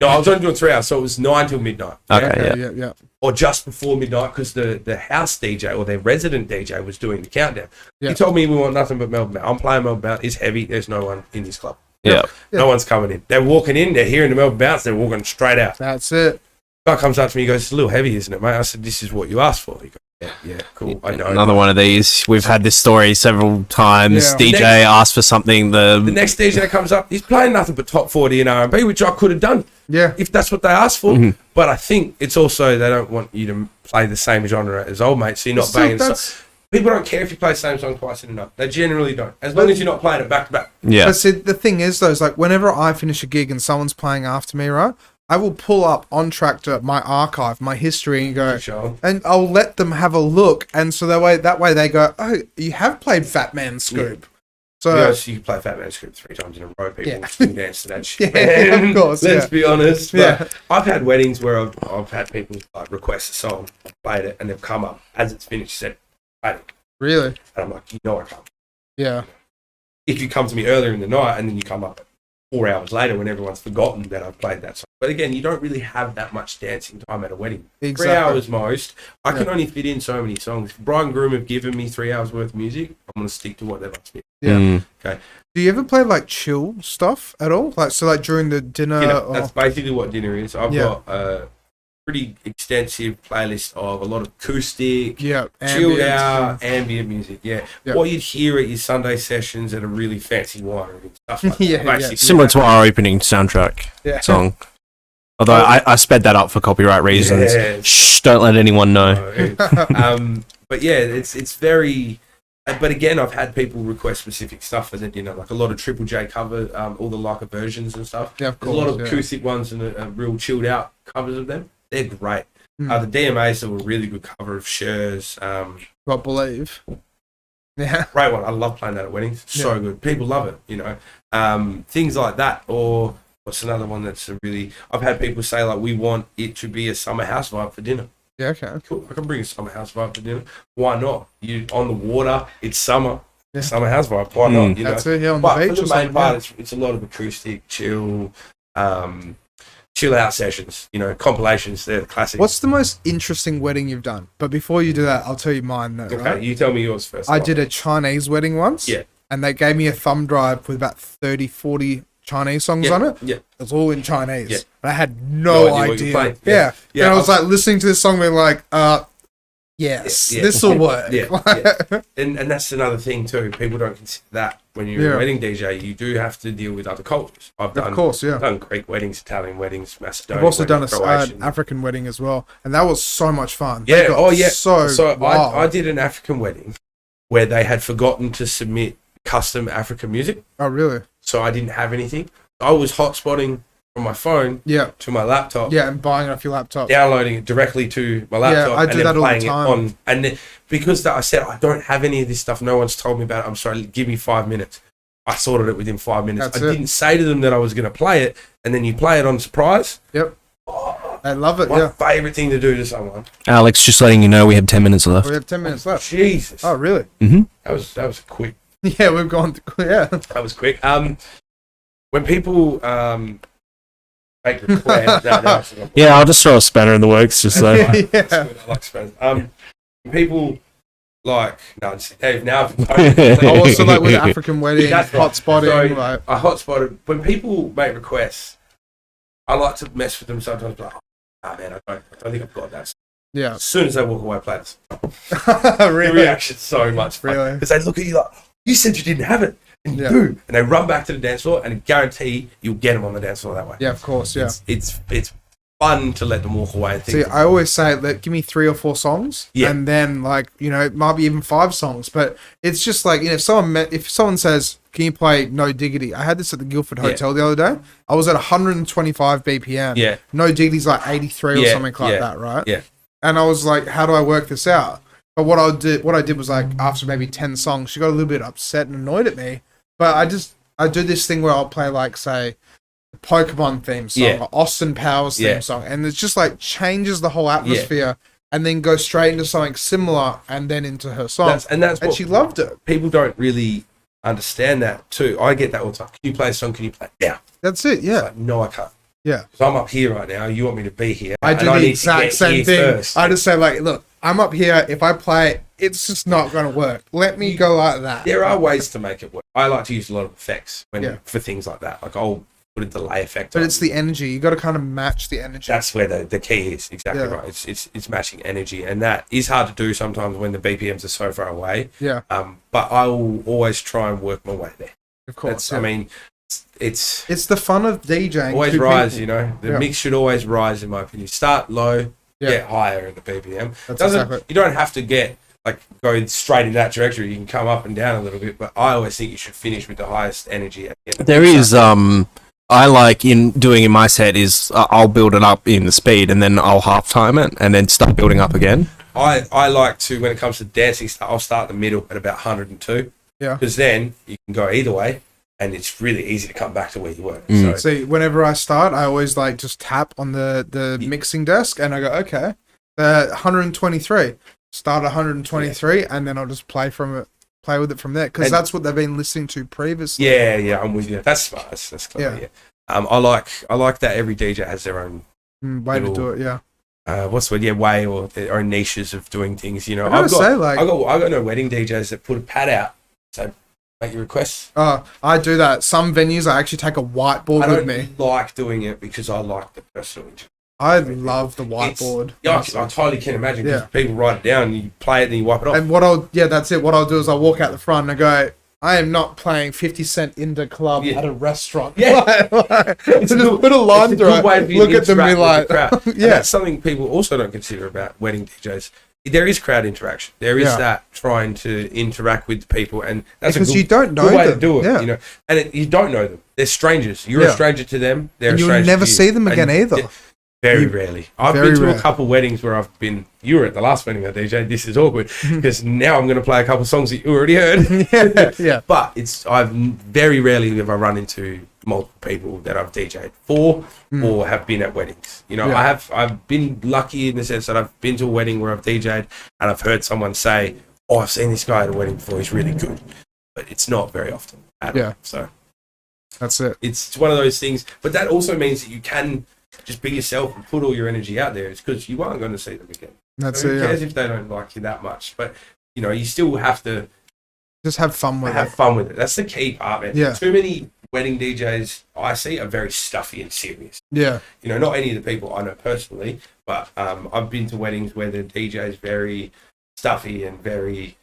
No, I was only doing 3 hours, so it was 9 till midnight.
Okay,
yeah.
Or just before midnight, because the house DJ or their resident DJ was doing the countdown.
Yeah.
He told me we want nothing but Melbourne. I'm playing Melbourne Bounce. It's heavy. There's no one in this club.
Yeah.
No one's coming in. They're walking in. They're hearing the Melbourne Bounce. They're walking straight out.
That's it.
Guy comes up to me. He goes, "It's a little heavy, isn't it, mate?" I said, "This is what you asked for." He goes, Yeah, cool. I know.
Another one of these. We've had this story several times.
Yeah.
DJ asked for something.
The next DJ that comes up, he's playing nothing but top 40 and R&B, which I could have done.
Yeah.
If that's what they asked for. Mm-hmm. But I think it's also they don't want you to play the same genre as old mates, so you're not banging. People don't care if you play the same song twice in a night. They generally don't. As long as you're not playing it back to back.
Yeah.
But see, the thing is, though, is like whenever I finish a gig and someone's playing after me, right? I will pull up on Tractor my archive, my history, and go, and I'll let them have a look, and so that way they go, "Oh, you have played Fat Man Scoop." Yeah. So
you play Fat Man Scoop 3 times in a row. People still dance to that shit.
Yeah, of course.
Let's be honest. But I've had weddings where I've had people like request a song, I've played it, and they've come up as it's finished, said, "Play it."
Really?
And I'm like, I can't.
Yeah.
If you come to me earlier in the night and then you come up 4 hours later when everyone's forgotten that I've played that song. But again, you don't really have that much dancing time at a wedding.
Exactly.
3 hours most. I can only fit in so many songs. If Bride and Groom have given me 3 hours worth of music, I'm going to stick to what they've asked me.
Yeah.
Okay.
Do you ever play like chill stuff at all? Like during the dinner?
That's basically what dinner is. I've got a pretty extensive playlist of a lot of acoustic, chilled out, ambient music. Yeah. What you'd hear at your Sunday sessions at a really fancy winery and stuff like that.
Similar to our opening soundtrack song. Although I sped that up for copyright reasons. Yeah. Shh, don't let anyone know.
But yeah, it's very. But again, I've had people request specific stuff for the dinner, like a lot of Triple J cover, all the Leica versions and stuff.
Yeah, of course.
There's a lot of acoustic ones and real chilled out covers of them. They're great. The DMAs are a really good cover of Cher's.
I Believe. Yeah.
Great one. I love playing that at weddings. So good. People love it, things like that. Or what's another one that's I've had people say, like, we want it to be a summer house vibe for dinner.
Yeah, okay.
Cool. I can bring a summer house vibe for dinner. Why not? You on the water, it's summer. Yeah. Summer house vibe. Why not?
That's it, on
the
beach.
For the main part, it's a lot of acoustic, chill out sessions, compilations. They're the classic.
What's the most interesting wedding you've done? But before you do that, I'll tell you mine though.
Okay,
right?
You tell me yours first.
I did a Chinese wedding once.
Yeah.
And they gave me a thumb drive with about 30, 40 Chinese songs on it.
Yeah.
It was all in Chinese. Yeah. And I had no idea.
Yeah.
And I was like listening to this song being like, yes, this will work.
And that's another thing too. People don't consider that when you're a wedding DJ. You do have to deal with other cultures. I've done Greek weddings, Italian weddings, Macedonian.
I've also done
an
African wedding as well, and that was so much fun.
Yeah.
So
I did an African wedding where they had forgotten to submit custom African music.
Oh, really?
So I didn't have anything. I was hotspotting from my phone to my laptop.
Yeah, and buying it off your laptop.
Downloading it directly to my laptop.
Yeah, I do that all the time.
And then, because I said, I don't have any of this stuff, no one's told me about it, I'm sorry, give me 5 minutes. I sorted it within 5 minutes. I didn't say to them that I was going to play it, and then you play it on surprise.
Yep. I love it,
My favourite thing to do to someone.
Alex, just letting you know we have 10 minutes left.
We have 10 minutes left.
Jesus.
Oh, really?
Mm-hmm.
That was quick.
Yeah, we've gone through,
That was quick. When people make requests...
I'll just throw a spanner in the works, just so...
I like spanners. When people... Like, no, now
also like with African wedding, hot spotting.
So I hot spotted. When people make requests, I like to mess with them sometimes. Like, man, I don't think I've got that.
Yeah.
As soon as they walk away, play this.
Really?
The reaction's so much fun.
Really?
Because they look at you like, you said you didn't have it. And you do. And they run back to the dance floor and I guarantee you'll get them on the dance floor that way.
Yeah, of course, yeah.
It's fun to let them walk away and think.
See, I always say, give me 3 or 4 songs, and then it might be even 5 songs. But it's just like, if someone says, "Can you play No Diggity?" I had this at the Guildford Hotel the other day. I was at 125 BPM.
Yeah.
No Diggity's like 83 or something like that, right?
Yeah.
And I was like, "How do I work this out?" But what I did was like after maybe 10 songs, she got a little bit upset and annoyed at me. But I do this thing where I'll play like say the Pokemon theme song or Austin Powers theme song, and it's just like changes the whole atmosphere. And then go straight into something similar, and then into her song. And she loved it.
People don't really understand that too. I get that all the time. Can you play a song? Can you play it now?
That's it. Yeah.
Like, no, I can't.
Yeah.
Because I'm up here right now. You want me to be here?
I do the exact same thing. First. I just say like, look, I'm up here. If I play it, it's just not going to work. Let me go like that.
There are ways to make it work. I like to use a lot of effects for things like that. Like I'll put a delay effect.
But it's the energy. You got to kind of match the energy.
That's where the key is. Exactly right. It's matching energy, and that is hard to do sometimes when the BPMs are so far away.
Yeah.
But I will always try and work my way there.
Of course.
I mean, it's
the fun of DJing.
Always rise. People. You know, the mix should always rise. In my opinion, start low, get higher in the BPM. You don't have to go straight in that direction. You can come up and down a little bit, but I always think you should finish with the highest energy.
There is I like in my set is I'll build it up in the speed and then I'll half time it and then start building up again.
I like to, when it comes to dancing, I'll start the middle at about 102.
Yeah.
Because then you can go either way and it's really easy to come back to where you were.
So whenever I start, I always like just tap on the mixing desk and I go, okay, 123. Start at 123 and then I'll just play with it from there, because that's what they've been listening to previously.
Yeah, I'm with you. That's smart. That's clever. Yeah. I like that every DJ has their own
way to do it. Yeah.
What's the word? Yeah, way or their own niches of doing things. You know,
I
got no wedding DJs that put a pad out, so make your requests.
I do that. Some venues I actually take a whiteboard with me.
I like doing it because I like the personal interaction.
I love the whiteboard.
I totally can imagine, because people write it down, you play it, and then you wipe it off.
And that's it. What I'll do is I'll walk out the front and I go, I am not playing 50 Cent in the club at a restaurant.
Yeah.
It's just put a line through it. Look at them, be like,
that's something people also don't consider about wedding DJs. There is crowd interaction. There is that trying to interact with people, and that's
because you don't know
way
them.
to do it. You know, and you don't know them. They're strangers. You're a stranger to them. They're a stranger. You'll
never see them again either.
Very rarely. I've been to a couple weddings where I've been. You were at the last wedding I DJ. This is awkward because now I'm going to play a couple songs that you already heard.
Yeah.
But I've very rarely have I run into multiple people that I've DJed for or have been at weddings. You know, I've been lucky in the sense that I've been to a wedding where I've DJed and I've heard someone say, "Oh, I've seen this guy at a wedding before. He's really good," but it's not very often. At all. So
that's it.
It's one of those things. But that also means that you can just be yourself and put all your energy out there. It's because you aren't going to see them again.
That's
Who cares if they don't like you that much? But you know, you still have to
just have fun with
it. That's the key part, man.
Yeah.
Too many wedding DJs I see are very stuffy and serious.
Yeah.
You know, not any of the people I know personally, but I've been to weddings where the DJ is very stuffy and very.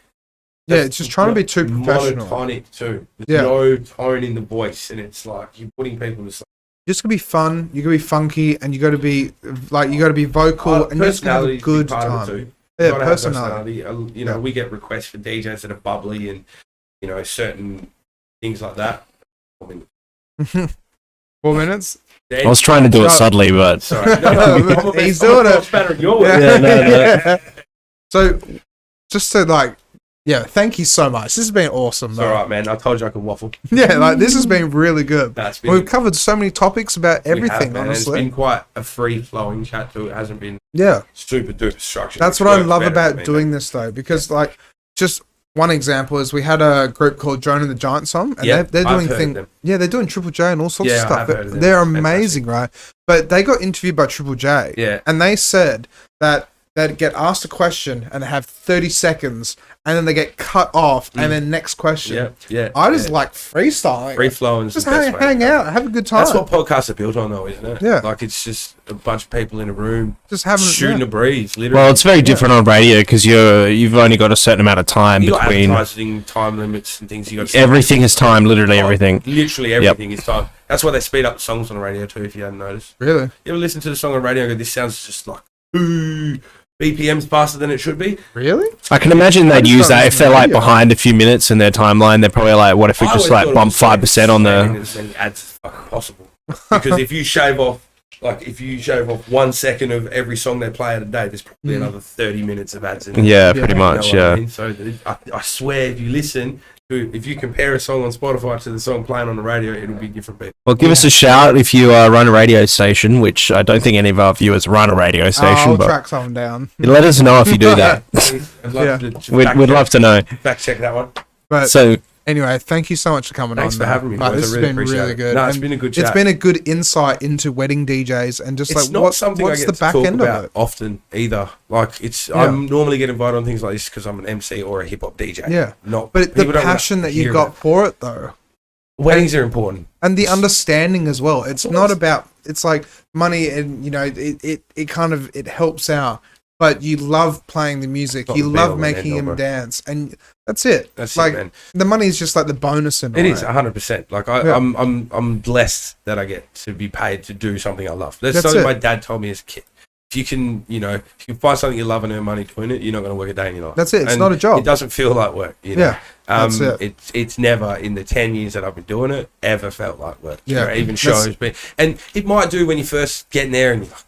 Yeah, it's just trying to be too professional.
Monotonic too. There's no tone in the voice, and it's like you're putting people to sleep.
Just to be fun, you got to be funky, and you got to be vocal, and just have a good time. Yeah, personality.
You know, we get requests for DJs that are bubbly and you know certain things like that.
4 minutes.
I was trying to do it subtly, but
sorry.
He's doing it. So, just to thank you so much. This has been awesome.
It's all right, man. I told you I could waffle.
Yeah, this has been really good. We've covered so many topics about everything, honestly.
It's been quite a free-flowing chat, too. It hasn't been super duper structured.
That's what I love about doing this, though, because, just one example is we had a group called Jonah the Giant Song, and they're doing things. Yeah, they're doing Triple J and all sorts of stuff. They're amazing, right? But they got interviewed by Triple J, and they said that they'd get asked a question and they have 30 seconds and then they get cut off and then next question. I just like freestyling.
Free flowing.
Just hang out, have a good time.
That's what podcasts are built on though, isn't it?
Yeah.
Like it's just a bunch of people in a room
just having
shooting a breeze, literally.
Well, it's very different on radio because you've only got a certain amount of time between
advertising, time limits and things.
Everything is time, literally everything.
Literally everything is time. That's why they speed up the songs on the radio too, if you hadn't noticed.
Really?
You ever listen to the song on radio and go, this sounds just like BPM's faster than it should be.
Really?
I can imagine they'd use that if they're behind a few minutes in their timeline. They're probably like, what if we just bump 5% on the
as fucking possible? Because if you shave off like if you shave off 1 second of every song they play out a day, there's probably another 30 minutes of ads in it.
Yeah, pretty much.
You know I mean? So I swear, if you listen to, if you compare a song on Spotify to the song playing on the radio, it'll be different people.
Well, give us a shout if you run a radio station, which I don't think any of our viewers run a radio station.
I'll track someone down.
Let us know if you do that. We'd love to know.
Fact check that one.
But so anyway, thank you so much for coming on.
Thanks for having me.
This has been really good.
No, it's been a good chat.
It's been a good insight into wedding DJs and just
it's
like what's the back end of it.
Often either. Like I'm normally get invited on things like this because I'm an MC or a hip hop DJ.
Yeah.
But
the passion that you got for it though.
Weddings are important.
And the understanding as well. It's not about, it's like money and, you know, it kind of, it helps out. But you love playing the music. You love making him dance. And that's it.
That's
like,
it, man.
The money is just like the bonus in it.
It is 100%. Like I'm blessed that I get to be paid to do something I love. That's something my dad told me as a kid. If you can, you know, if you find something you love and earn money doing it, you're not going to work a day in your life.
That's it. It's not a job.
It doesn't feel like work. You know?
Yeah. That's it.
It's never in the 10 years that I've been doing it ever felt like work.
Yeah.
You know, even shows, and it might do when you first get in there and you're like,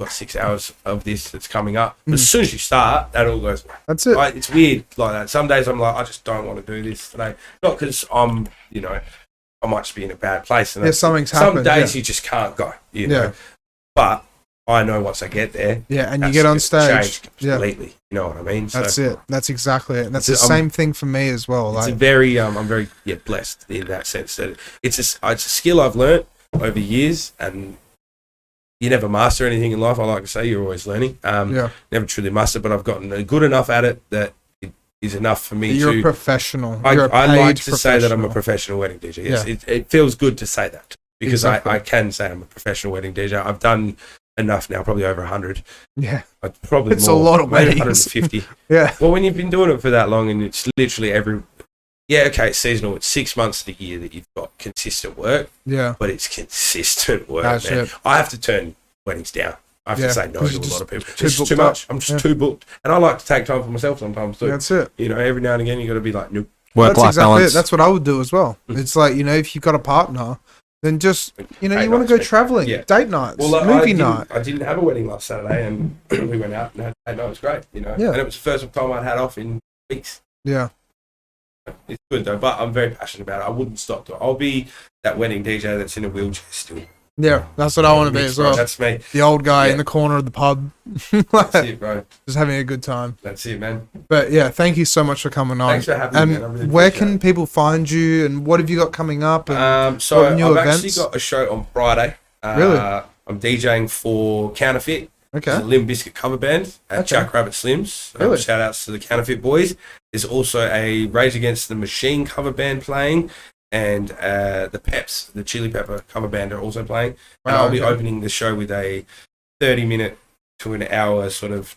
got 6 hours of this that's coming up. But as soon as you start, that all goes away.
That's it.
Like, it's weird like that. Some days I'm like, I just don't want to do this today. Not because I'm, you know, I might just be in a bad place. And
something's happened.
Some days you just can't go. You know? But I know once I get there.
Yeah, and you get on stage.
Completely. You know what I mean?
That's it. That's exactly it. And that's the same thing for me as well.
It's a very, I'm very blessed in that sense that it's a skill I've learnt over years, and you never master anything in life. I like to say you're always learning. Never truly master, but I've gotten good enough at it that it is enough for me
You're a professional.
I like to say that I'm a professional wedding DJ. Yes, it feels good to say that because I can say I'm a professional wedding DJ. I've done enough now, probably over 100.
Yeah.
Probably
it's
more,
a lot of weddings.
150.
Yeah.
Well, when you've been doing it for that long and it's literally it's seasonal. It's 6 months of the year that you've got consistent work.
Yeah.
But it's consistent work,
That's
man.
it.
I have to turn weddings down. I have to say no to a lot of people. It's
too
too much. I'm just too booked. And I like to take time for myself sometimes too.
That's it.
You know, every now and again you got to be like, nope.
Work-life balance.
That's what I would do as well. It's like, you know, if you've got a partner, then just, you know, you want to go traveling, date nights, movie night.
I didn't have a wedding last Saturday, and we went out and had a date night. It was great, you know. Yeah. And it was the first time I'd had off in weeks.
Yeah.
It's good though, but I'm very passionate about it. I wouldn't stop to it. I'll be that wedding DJ that's in a wheelchair still.
Yeah, that's what I want to be as well.
That's me.
The old guy in the corner of the pub.
That's it, bro.
Just having a good time.
That's it, man.
But yeah, thank you so much for coming on.
Thanks for having me, man.
And really where can people find you, and what have you got coming up? And
so
what new
I've
events?
actually got a show on Friday.
Really?
I'm DJing for Counterfeit.
Okay.
It's a Limp Bizkit cover band at Jack Rabbit Slims.
Really?
Shout outs to the Counterfeit boys. There's also a Rage Against the Machine cover band playing. And the Peps, the Chili Pepper cover band, are also playing. And I'll be opening the show with a 30-minute to an hour sort of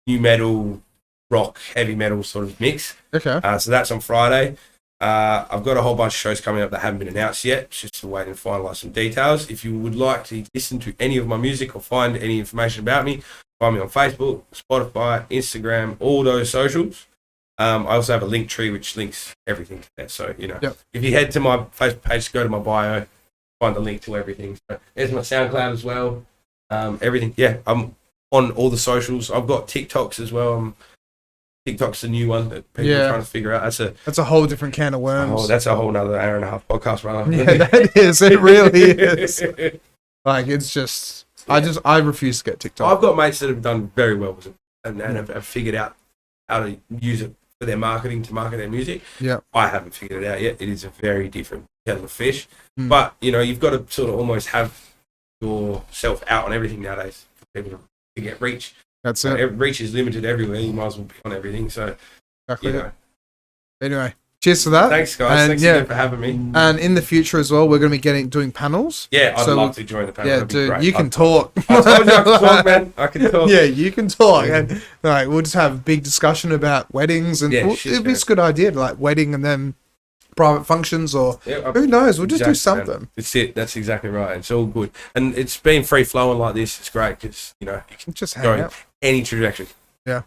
new metal, rock, heavy metal sort of mix.
Okay.
So that's on Friday. I've got a whole bunch of shows coming up that haven't been announced yet. Just to wait and finalise some details. If you would like to listen to any of my music or find any information about me, find me on Facebook, Spotify, Instagram, all those socials. I also have a link tree which links everything to there. So, you know, if you head to my Facebook page, go to my bio, find the link to everything. So there's my SoundCloud as well. Everything. Yeah, I'm on all the socials. I've got TikToks as well. TikTok's the new one that people are trying to figure out. That's a
whole different can of worms.
Oh, that's a whole nother hour and a half podcast, brother.
Yeah, that is. It really is. Like, it's just... Yeah. I refuse to get TikTok.
I've got mates that have done very well with it and have figured out how to use it for their marketing to market their music.
Yeah.
I haven't figured it out yet. It is a very different kettle of fish. But, you know, you've got to sort of almost have yourself out on everything nowadays for people to get reach.
That's it.
Reach is limited everywhere. You might as well be on everything. So,
exactly. You know. Anyway, cheers for that.
Thanks, guys. Thanks again for having me.
And in the future as well, we're going to be doing panels.
Yeah, I'd love to join the panel.
Yeah, dude, you can talk.
I told you I can talk, man. I can talk.
Yeah, you can talk. And, like, we'll just have a big discussion about weddings, and it'd be a good idea, like wedding and then private functions, or who knows? We'll just do something. Man.
That's it. That's exactly right. It's all good, and it's been free flowing like this. It's great because you can
just hang out.
Any trajectory.
Yeah.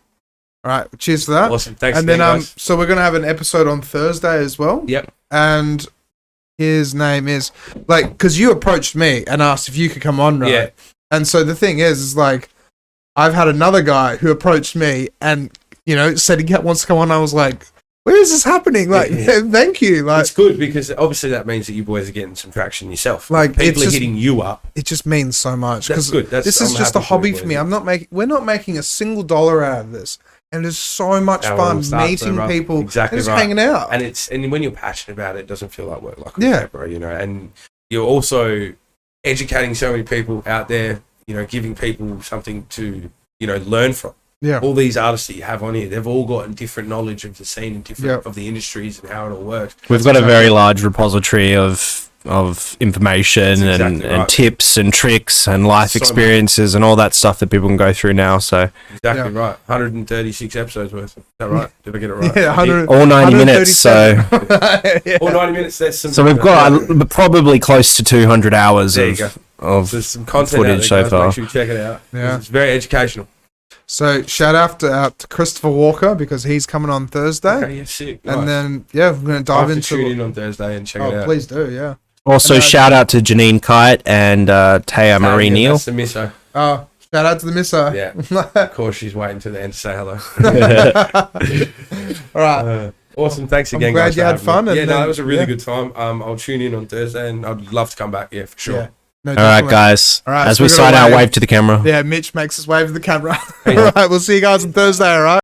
All right. Cheers for that.
Awesome. Thanks.
And then, so we're gonna have an episode on Thursday as well.
Yep.
And his name is, like, because you approached me and asked if you could come on, right?
Yeah.
And so the thing is like, I've had another guy who approached me and, you know, said he wants to come on. I was like, where is this happening? Like, thank you. Like,
it's good because obviously that means that you boys are getting some traction yourself.
Like,
people are hitting you up.
It just means so much.
That's good.
This is just a hobby for me. We're not making a single dollar out of this. And it's so much fun meeting people and just hanging out.
And when you're passionate about it, it doesn't feel like work, like bro, you know. And you're also educating so many people out there, you know, giving people something to, you know, learn from.
Yeah.
All these artists that you have on here, they've all got different knowledge of the scene and different of the industries and how it all works.
We've got a very large repository of information and tips and tricks and life experiences and all that stuff that people can go through now. So
exactly right. 136 episodes worth. Is that right? Did I get it right?
Yeah, all 90 minutes. So
all 90 minutes. There's some.
So we've got probably close to 200 hours of
there's some content
footage so far.
Make sure you check it out.
Yeah,
it's very educational.
So shout out to Christopher Walker because he's coming on Thursday.
Okay, yeah, sick. Nice.
And then we're going to dive into.
Tune in on Thursday and check it out.
Oh, please do, yeah.
Also, shout out to Janine Kite and Taya Marie Neal.
That's the misso.
Oh, shout out to the misso.
Yeah, of course she's waiting to the end to say hello.
All right.
Awesome. Thanks again,
glad
guys.
You had fun.
Yeah, no, it was a really good time. I'll tune in on Thursday and I'd love to come back. Yeah, for sure.
Yeah. No,
all right, guys. All right, as we sign out, wave to the camera.
Yeah, Mitch makes his wave to the camera. All right, we'll see you guys on Thursday, all right?